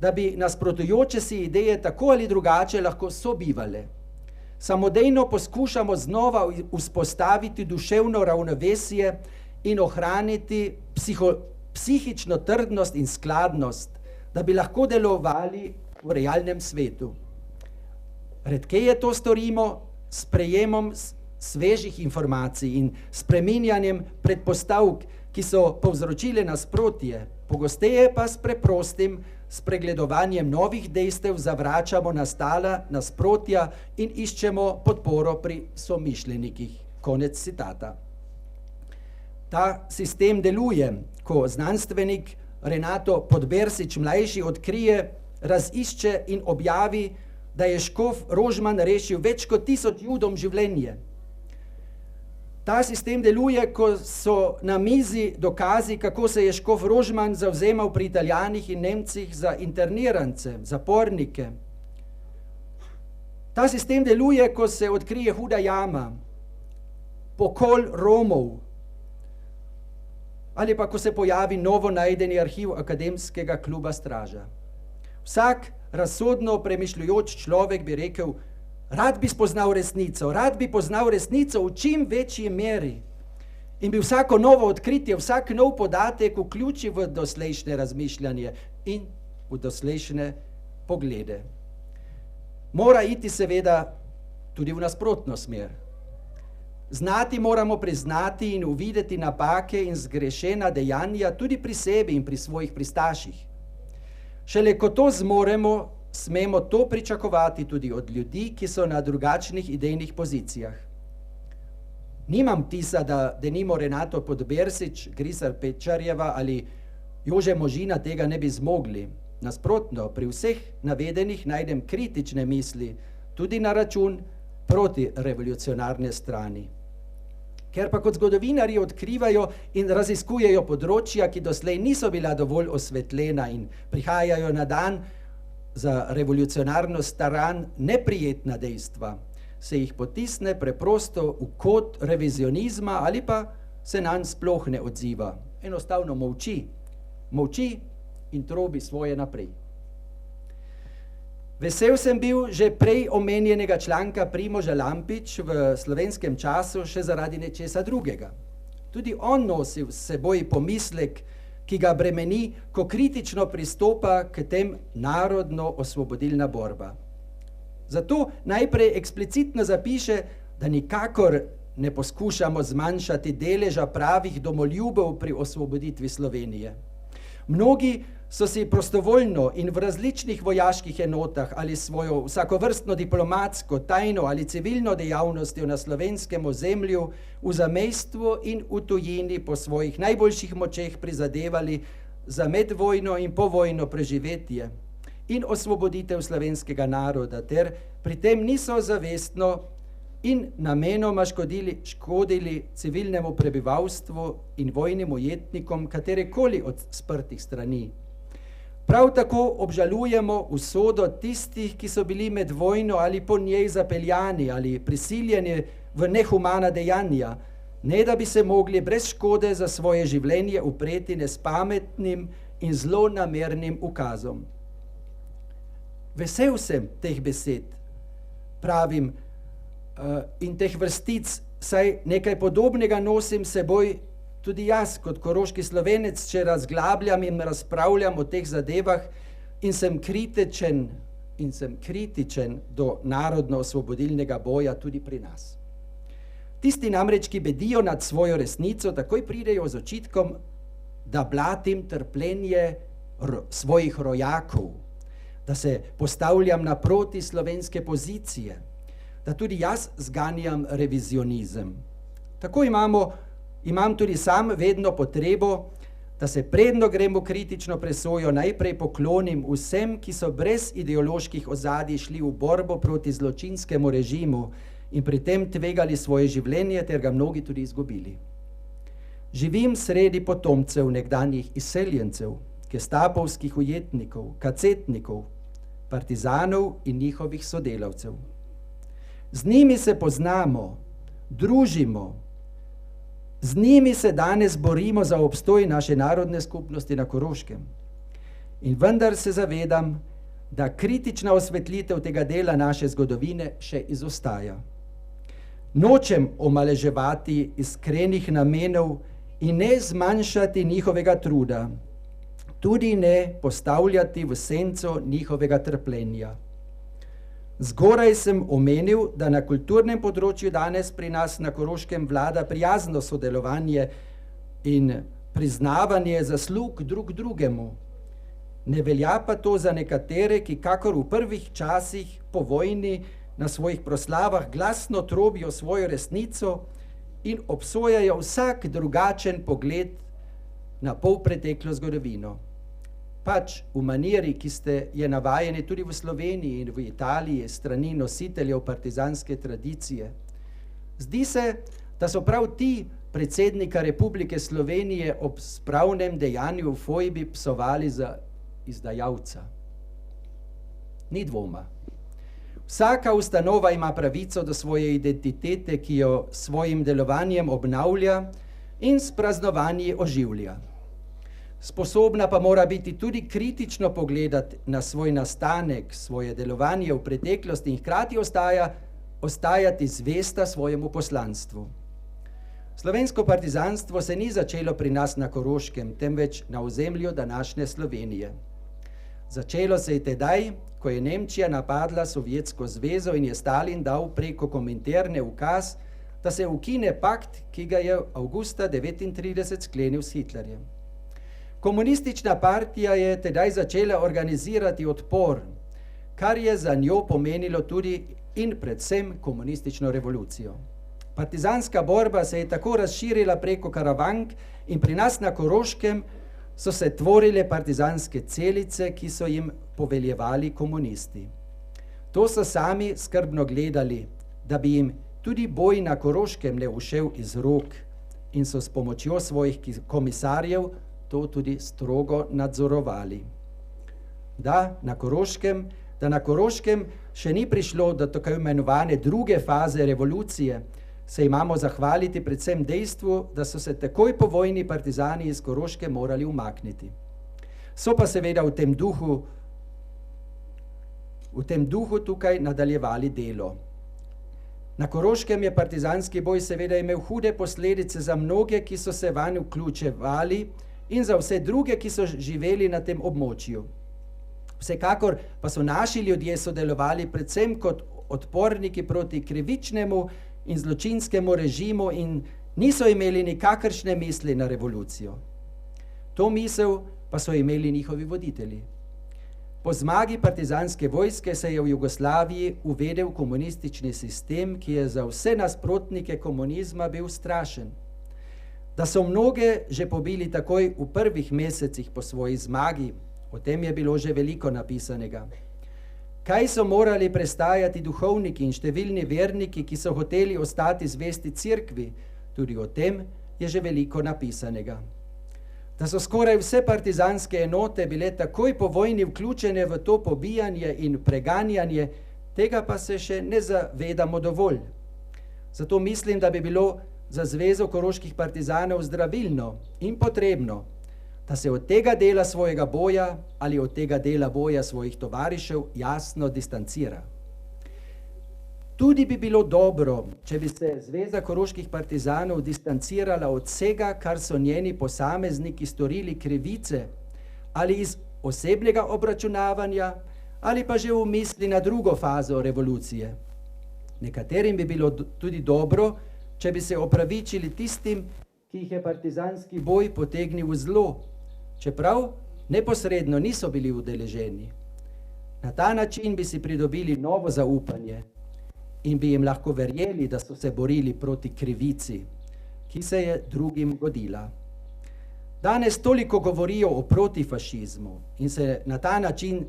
C: da bi nasprotujoče si ideje tako ali drugače lahko sobivale. Samodejno poskušamo znova vzpostaviti duševno ravnovesje in ohraniti psihično trdnost in skladnost, da bi lahko delovali v realnem svetu. Redkeje to storimo s sprejemom svežih informacij in spreminjanjem predpostavk, ki so povzročile nasprotje, pogosteje pa s preprostim spregledovanjem novih dejstev zavračamo nastala nasprotja in iščemo podporo pri somišljenikih. Konec citata. Ta sistem deluje, ko znanstvenik Renato Podbersič mlajši odkrije, razišče in objavi, da je škof Rožman rešil več kot 1000 Judom življenje. Ta sistem deluje, ko so na mizi dokazi, kako se je škof Rožman zavzemal pri Italijanih in Nemcih za internirance, zapornike. Ta sistem deluje, ko se odkrije huda jama, pokol Romov, ali pa ko se pojavi novo najdeni arhiv Akademskega kluba Straža. Vsak razsodno premišljujoč človek bi rekel, rad bi spoznal resnico, rad bi poznal resnico v čim večji meri in bi vsako novo odkritje, vsak nov podatek vključil v doslejšnje razmišljanje in v doslejšnje poglede. Mora iti seveda tudi v nasprotno smer. Znati moramo priznati in uvideti napake in zgrešena dejanja tudi pri sebi in pri svojih pristaših. Šele ko to zmoremo, smemo to pričakovati tudi od ljudi, ki so na drugačnih idejnih pozicijah. Nimam tisa, da denimo Renato Podbersič, Grisar Pečarjeva ali Jože Možina tega ne bi zmogli. Nasprotno, pri vseh navedenih najdem kritične misli, tudi na račun protirevolucionarne strani. Ker pa kot zgodovinarji odkrivajo in raziskujejo področja, ki doslej niso bila dovolj osvetljena in prihajajo na dan za revolucionarno staran neprijetna dejstva, se jih potisne preprosto v kot revizionizma ali pa se nanj sploh ne odziva. Enostavno molči in trobi svoje naprej. Vesel sem bil že prej omenjenega članka Primoža Lampič v Slovenskem času še zaradi nečesa drugega. Tudi on nosi v seboj pomislek, ki ga bremeni, ko kritično pristopa k tem narodno-osvobodilna borba. Zato najprej eksplicitno zapiše, da nikakor ne poskušamo zmanjšati deleža pravih domoljubov pri osvoboditvi Slovenije. Mnogi so si prostovoljno in v različnih vojaških enotah ali svojo vsakovrstno diplomatsko, tajno ali civilno dejavnostjo na slovenskem ozemlju v zamejstvu in v tujini po svojih najboljših močeh prizadevali za medvojno in povojno preživetje in osvoboditev slovenskega naroda, ter pri tem niso zavestno in namenoma škodili civilnemu prebivalstvu in vojnim ujetnikom katerekoli od sprtih strani. Prav tako obžalujemo usodo tistih, ki so bili med vojno ali po njej zapeljani ali prisiljeni v nehumana dejanja, ne da bi se mogli brez škode za svoje življenje upreti nespametnim in zlonamernim ukazom. Vesel sem teh besed, pravim, in teh vrstic, saj nekaj podobnega nosim seboj tudi jaz kot koroški Slovenec, če razglabljam in razpravljam o teh zadevah in sem kritičen do narodno-osvobodilnega boja tudi pri nas. Tisti namreč, ki bedijo nad svojo resnico, takoj pridejo z očitkom, da blatim trpljenje svojih rojakov, da se postavljam naproti slovenske pozicije, da tudi jaz zganjam revizionizem. Tako imam tudi sam vedno potrebo, da se predno gremo kritično presojo najprej poklonim vsem, ki so brez ideoloških ozadij šli v borbo proti zločinskemu režimu in pri tem tvegali svoje življenje ter ga mnogi tudi izgubili. Živim sredi potomcev nekdanjih izseljencev, gestapovskih ujetnikov, kacetnikov, partizanov in njihovih sodelavcev. Z njimi se poznamo, družimo, z njimi se danes borimo za obstoj naše narodne skupnosti na Koroškem. In vendar se zavedam, da kritična osvetlitev tega dela naše zgodovine še izostaja. Nočem omaleževati iskrenih namenov in ne zmanjšati njihovega truda, tudi ne postavljati v senco njihovega trpljenja. Zgoraj sem omenil, da na kulturnem področju danes pri nas na Koroškem vlada prijazno sodelovanje in priznavanje zaslug drug drugemu. Ne velja pa to za nekatere, ki kakor v prvih časih po vojni na svojih proslavah glasno trobijo svojo resnico in obsojajo vsak drugačen pogled na polpreteklo zgodovino. Pač v maniri, ki ste je navajeni tudi v Sloveniji in v Italiji strani nositeljev partizanske tradicije. Zdi se, da so prav ti predsednika Republike Slovenije ob spravnem dejanju v fojbi psovali za izdajalca. Ni dvoma. Vsaka ustanova ima pravico do svoje identitete, ki jo svojim delovanjem obnavlja in s praznovanji oživlja. Sposobna pa mora biti tudi kritično pogledati na svoj nastanek, svoje delovanje v preteklosti in hkrati ostajati zvesta svojemu poslanstvu. Slovensko partizanstvo se ni začelo pri nas na Koroškem, temveč na ozemlju današnje Slovenije. Začelo se je tedaj, ko je Nemčija napadla Sovjetsko zvezo in je Stalin dal preko Kominterne ukaz, da se ukine pakt, ki ga je avgusta 1939 sklenil s Hitlerjem. Komunistična partija je tedaj začela organizirati odpor, kar je za njo pomenilo tudi in predvsem komunistično revolucijo. Partizanska borba se je tako razširila preko Karavank in pri nas na Koroškem so se tvorile partizanske celice, ki so jim poveljevali komunisti. To so sami skrbno gledali, da bi jim tudi boj na Koroškem ne ušel iz rok in so s pomočjo svojih komisarjev to tudi strogo nadzorovali. Da na Koroškem še ni prišlo do tako imenovane druge faze revolucije, se imamo zahvaliti predvsem dejstvu, da so se takoj po vojni partizani iz Koroške morali umakniti. So pa seveda v tem duhu tukaj nadaljevali delo. Na Koroškem je partizanski boj seveda imel hude posledice za mnoge, ki so se vanj vključevali in za vse druge, ki so živeli na tem območju. Vsekakor pa so naši ljudje sodelovali predvsem kot odporniki proti krivičnemu in zločinskemu režimu in niso imeli nikakršne misli na revolucijo. To misel pa so imeli njihovi voditelji. Po zmagi partizanske vojske se je v Jugoslaviji uvedel komunistični sistem, ki je za vse nasprotnike komunizma bil strašen. Da so mnoge že pobili takoj v prvih mesecih po svoji zmagi, o tem je bilo že veliko napisanega. Kaj so morali prestajati duhovniki in številni verniki, ki so hoteli ostati zvesti cerkvi, tudi o tem je že veliko napisanega. Da so skoraj vse partizanske enote bile takoj po vojni vključene v to pobijanje in preganjanje, tega pa se še ne zavedamo dovolj. Zato mislim, da bi bilo za Zvezo koroških partizanov zdravilno in potrebno, da se od tega dela svojega boja ali od tega dela boja svojih tovarišev jasno distancira. Tudi bi bilo dobro, če bi se Zveza koroških partizanov distancirala od vsega, kar so njeni posamezniki storili krivice, ali iz osebnega obračunavanja, ali pa že v misli na drugo fazo revolucije. Nekaterim bi bilo tudi dobro, če bi se opravičili tistim, ki jih je partizanski boj potegnil v zlo, čeprav neposredno niso bili udeleženi. Na ta način bi si pridobili novo zaupanje in bi jim lahko verjeli, da so se borili proti krivici, ki se je drugim godila. Danes toliko govorijo o protifašizmu in se na ta način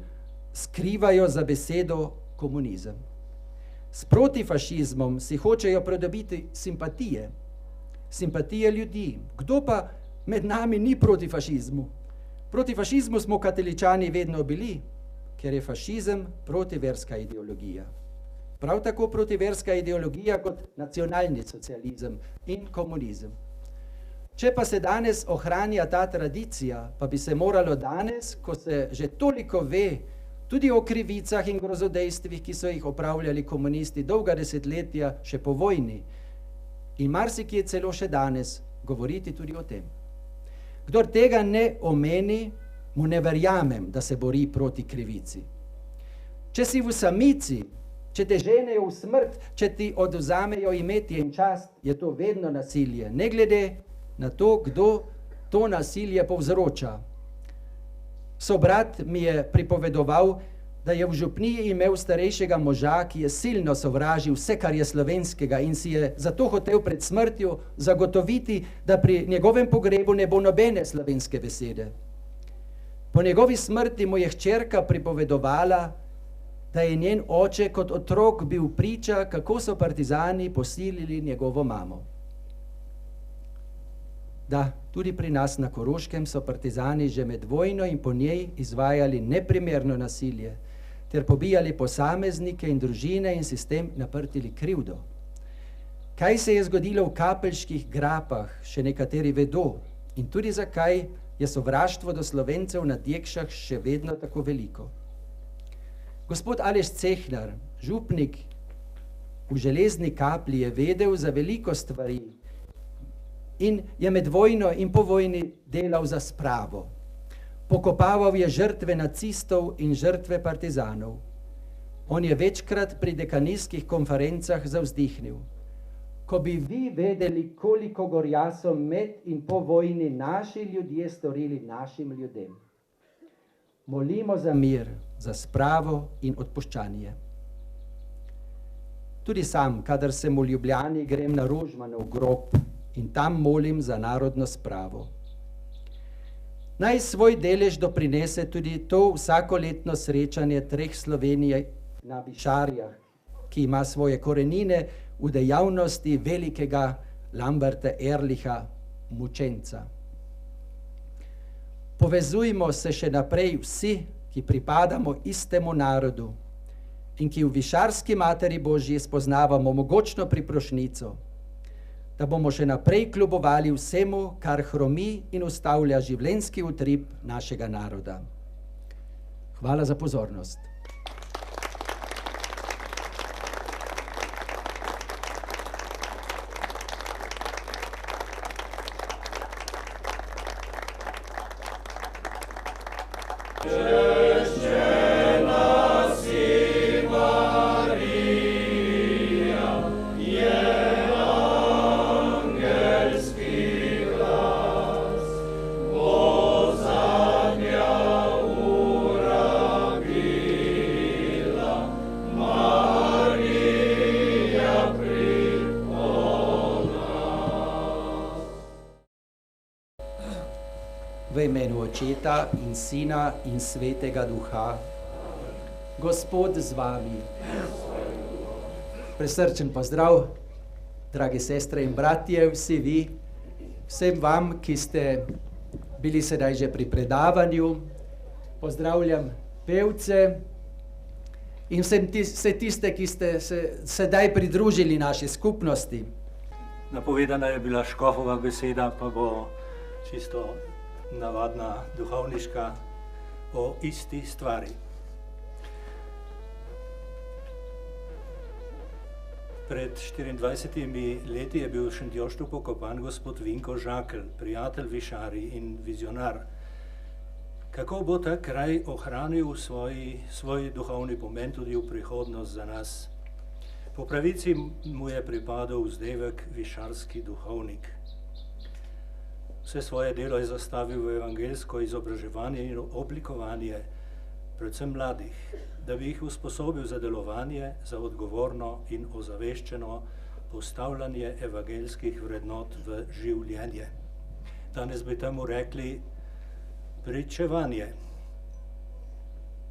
C: skrivajo za besedo komunizem. S protifašizmom si hočejo pridobiti simpatije, simpatije ljudi. Kdo pa med nami ni proti fašizmu? Proti fašizmu smo katoličani vedno bili, ker je fašizem protiverska ideologija. Prav tako protiverska ideologija kot nacionalni socializem in komunizem. Če pa se danes ohranja ta tradicija, pa bi se moralo danes, ko se že toliko ve, tudi o krivicah in grozodejstvih, ki so jih opravljali komunisti dolga desetletja še po vojni, in marsikje celo še danes, govoriti tudi o tem. Kdor tega ne omeni, mu ne verjamem, da se bori proti krivici. Če si v samici, če te ženejo v smrt, če ti odvzamejo imetje in čast, je to vedno nasilje, ne glede na to, kdo to nasilje povzroča. Sobrat mi je pripovedoval, da je v župniji imel starejšega moža, ki je silno sovražil vse, kar je slovenskega in si je zato hotel pred smrtjo zagotoviti, da pri njegovem pogrebu ne bo nobene slovenske besede. Po njegovi smrti mu je hčerka pripovedovala, da je njen oče kot otrok bil priča, kako so partizani posilili njegovo mamo. Da, tudi pri nas na Koroškem so partizani že med vojno in po njej izvajali neprimerno nasilje, ter pobijali posameznike in družine in si s tem naprtili krivdo. Kaj se je zgodilo v Kapelških grapah, še nekateri vedo, in tudi zakaj je sovraštvo do Slovencev na Djekšah še vedno tako veliko. Gospod Aleš Cehnar, župnik v Železni Kapli, je vedel za veliko stvari in je med vojno in po vojni delal za spravo. Pokopaval je žrtve nacistov in žrtve partizanov. On je večkrat pri dekanijskih konferencah zavzdihnil: ko bi vi vedeli, koliko gorja so med in po vojni naši ljudje storili našim ljudem. Molimo za mir, za spravo in odpuščanje. Tudi sam, kadar sem v Ljubljani, grem na Rožmanov grob in tam molim za narodno spravo. Naj svoj delež doprinese tudi to vsakoletno srečanje treh Slovenije na Bišarjah, ki ima svoje korenine v dejavnosti velikega Lamberta Ehrlicha, mučenca. Povezujmo se še naprej vsi, ki pripadamo istemu narodu in ki v Višarski Materi Božji spoznavamo mogočno priprošnico, da bomo še naprej kljubovali vsemu, kar hromi in ustavlja življenjski utrip našega naroda. Hvala za pozornost. V imenu Očeta in Sina in Svetega Duha. Gospod z vami. Presrčen pozdrav, dragi sestre in bratje, vsi vi, vsem vam, ki ste bili sedaj že pri predavanju. Pozdravljam pevce in vse tiste, ki ste se sedaj pridružili naši skupnosti.
D: Napovedana je bila škofova beseda, pa bo čisto navadna duhovniška o isti stvari. Pred 24 leti je bil v Šentjoštu pokopan gospod Vinko Žakelj, prijatelj Višari in vizionar. Kako bo ta kraj ohranil svoj duhovni pomen tudi v prihodnost za nas? Po pravici mu je pripadal vzdevek višarski duhovnik. Vse svoje delo je zastavil v evangeljsko izobraževanje in oblikovanje, predvsem mladih, da bi jih usposobil za delovanje, za odgovorno in ozaveščeno postavljanje evangeljskih vrednot v življenje. Danes bi temu rekli pričevanje.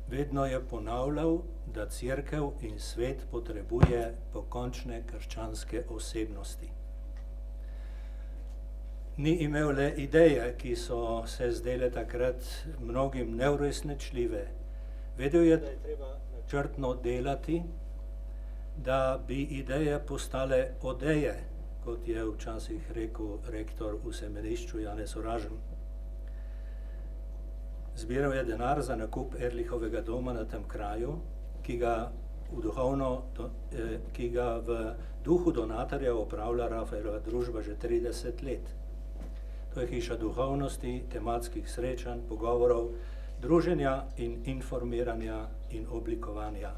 D: Vedno je ponavljal, da cerkev in svet potrebuje pokončne krščanske osebnosti. Ni imel le ideje, ki so se zdele takrat mnogim neuresničljive. Vedel je, da je treba načrtno delati, da bi ideje postale odeje, kot je včasih rekel rektor v semenišču Janez Oražem. Zbiral je denar za nakup Erlichovega doma na tem kraju, ki ga v duhu donatorja upravlja Rafaelova družba že 30 let. To je hiša duhovnosti, tematskih srečanj, pogovorov, druženja in informiranja in oblikovanja.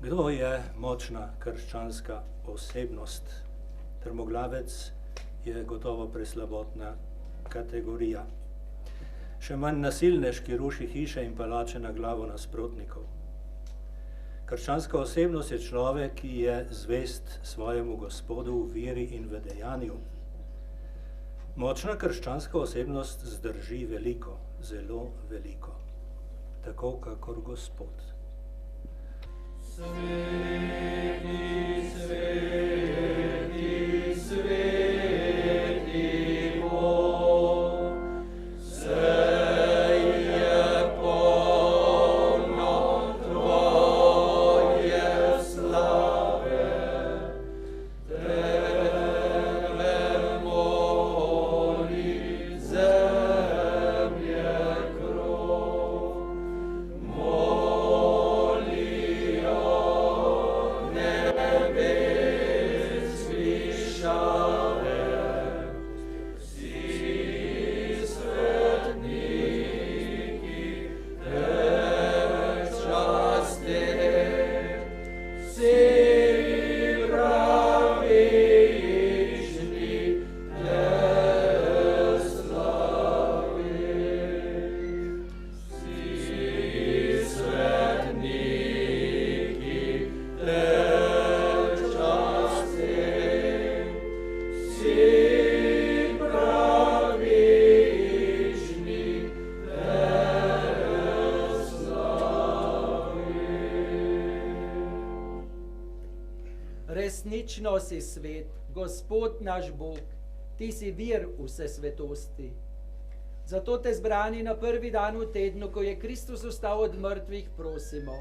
D: Kdo je močna krščanska osebnost? Trmoglavec je gotovo preslabotna kategorija. Še manj nasilnež, ki ruši hiše in palače na glavo nasprotnikov. Krščanska osebnost je človek, ki je zvest svojemu Gospodu v veri in v dejanju. Močna krščanska osebnost zdrži veliko, zelo veliko, tako kakor Gospod. Sveti, sveti, sveti Bog, sej je polno tvoje slave,
E: Resnično si svet, Gospod naš Bog, ti si vir vse svetosti. Zato te zbrani na prvi dan v tednu, ko je Kristus vstal od mrtvih, prosimo.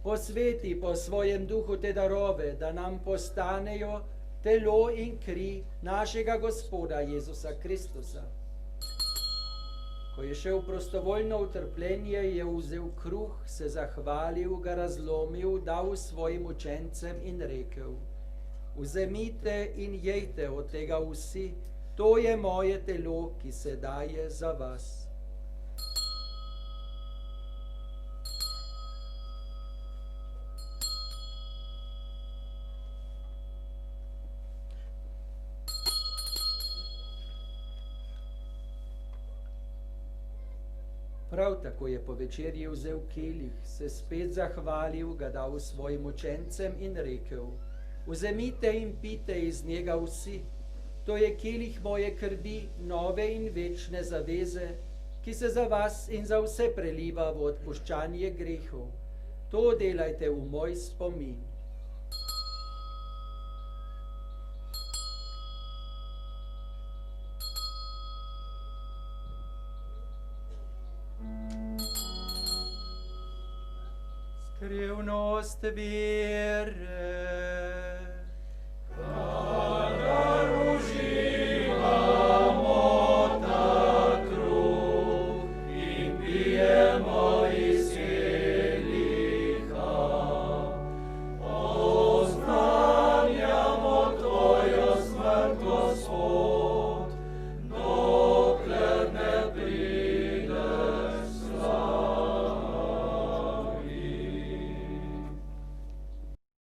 E: Posveti po svojem duhu te darove, da nam postanejo telo in kri našega Gospoda Jezusa Kristusa. Ko je šel prostovoljno utrpljenje, je vzel kruh, se zahvalil, ga razlomil, dal svojim učencem in rekel: Vzemite in jejte od tega vsi, to je moje telo, ki se daje za vas. Prav tako je po večerji vzel kelih, se spet zahvalil, ga dal svojim učencem in rekel: Vzemite in pite iz njega vsi, to je kelih moje krvi, nove in večne zaveze, ki se za vas in za vse preliva v odpuščanje grehov. To delajte v moj spomin. Skrivnost vere.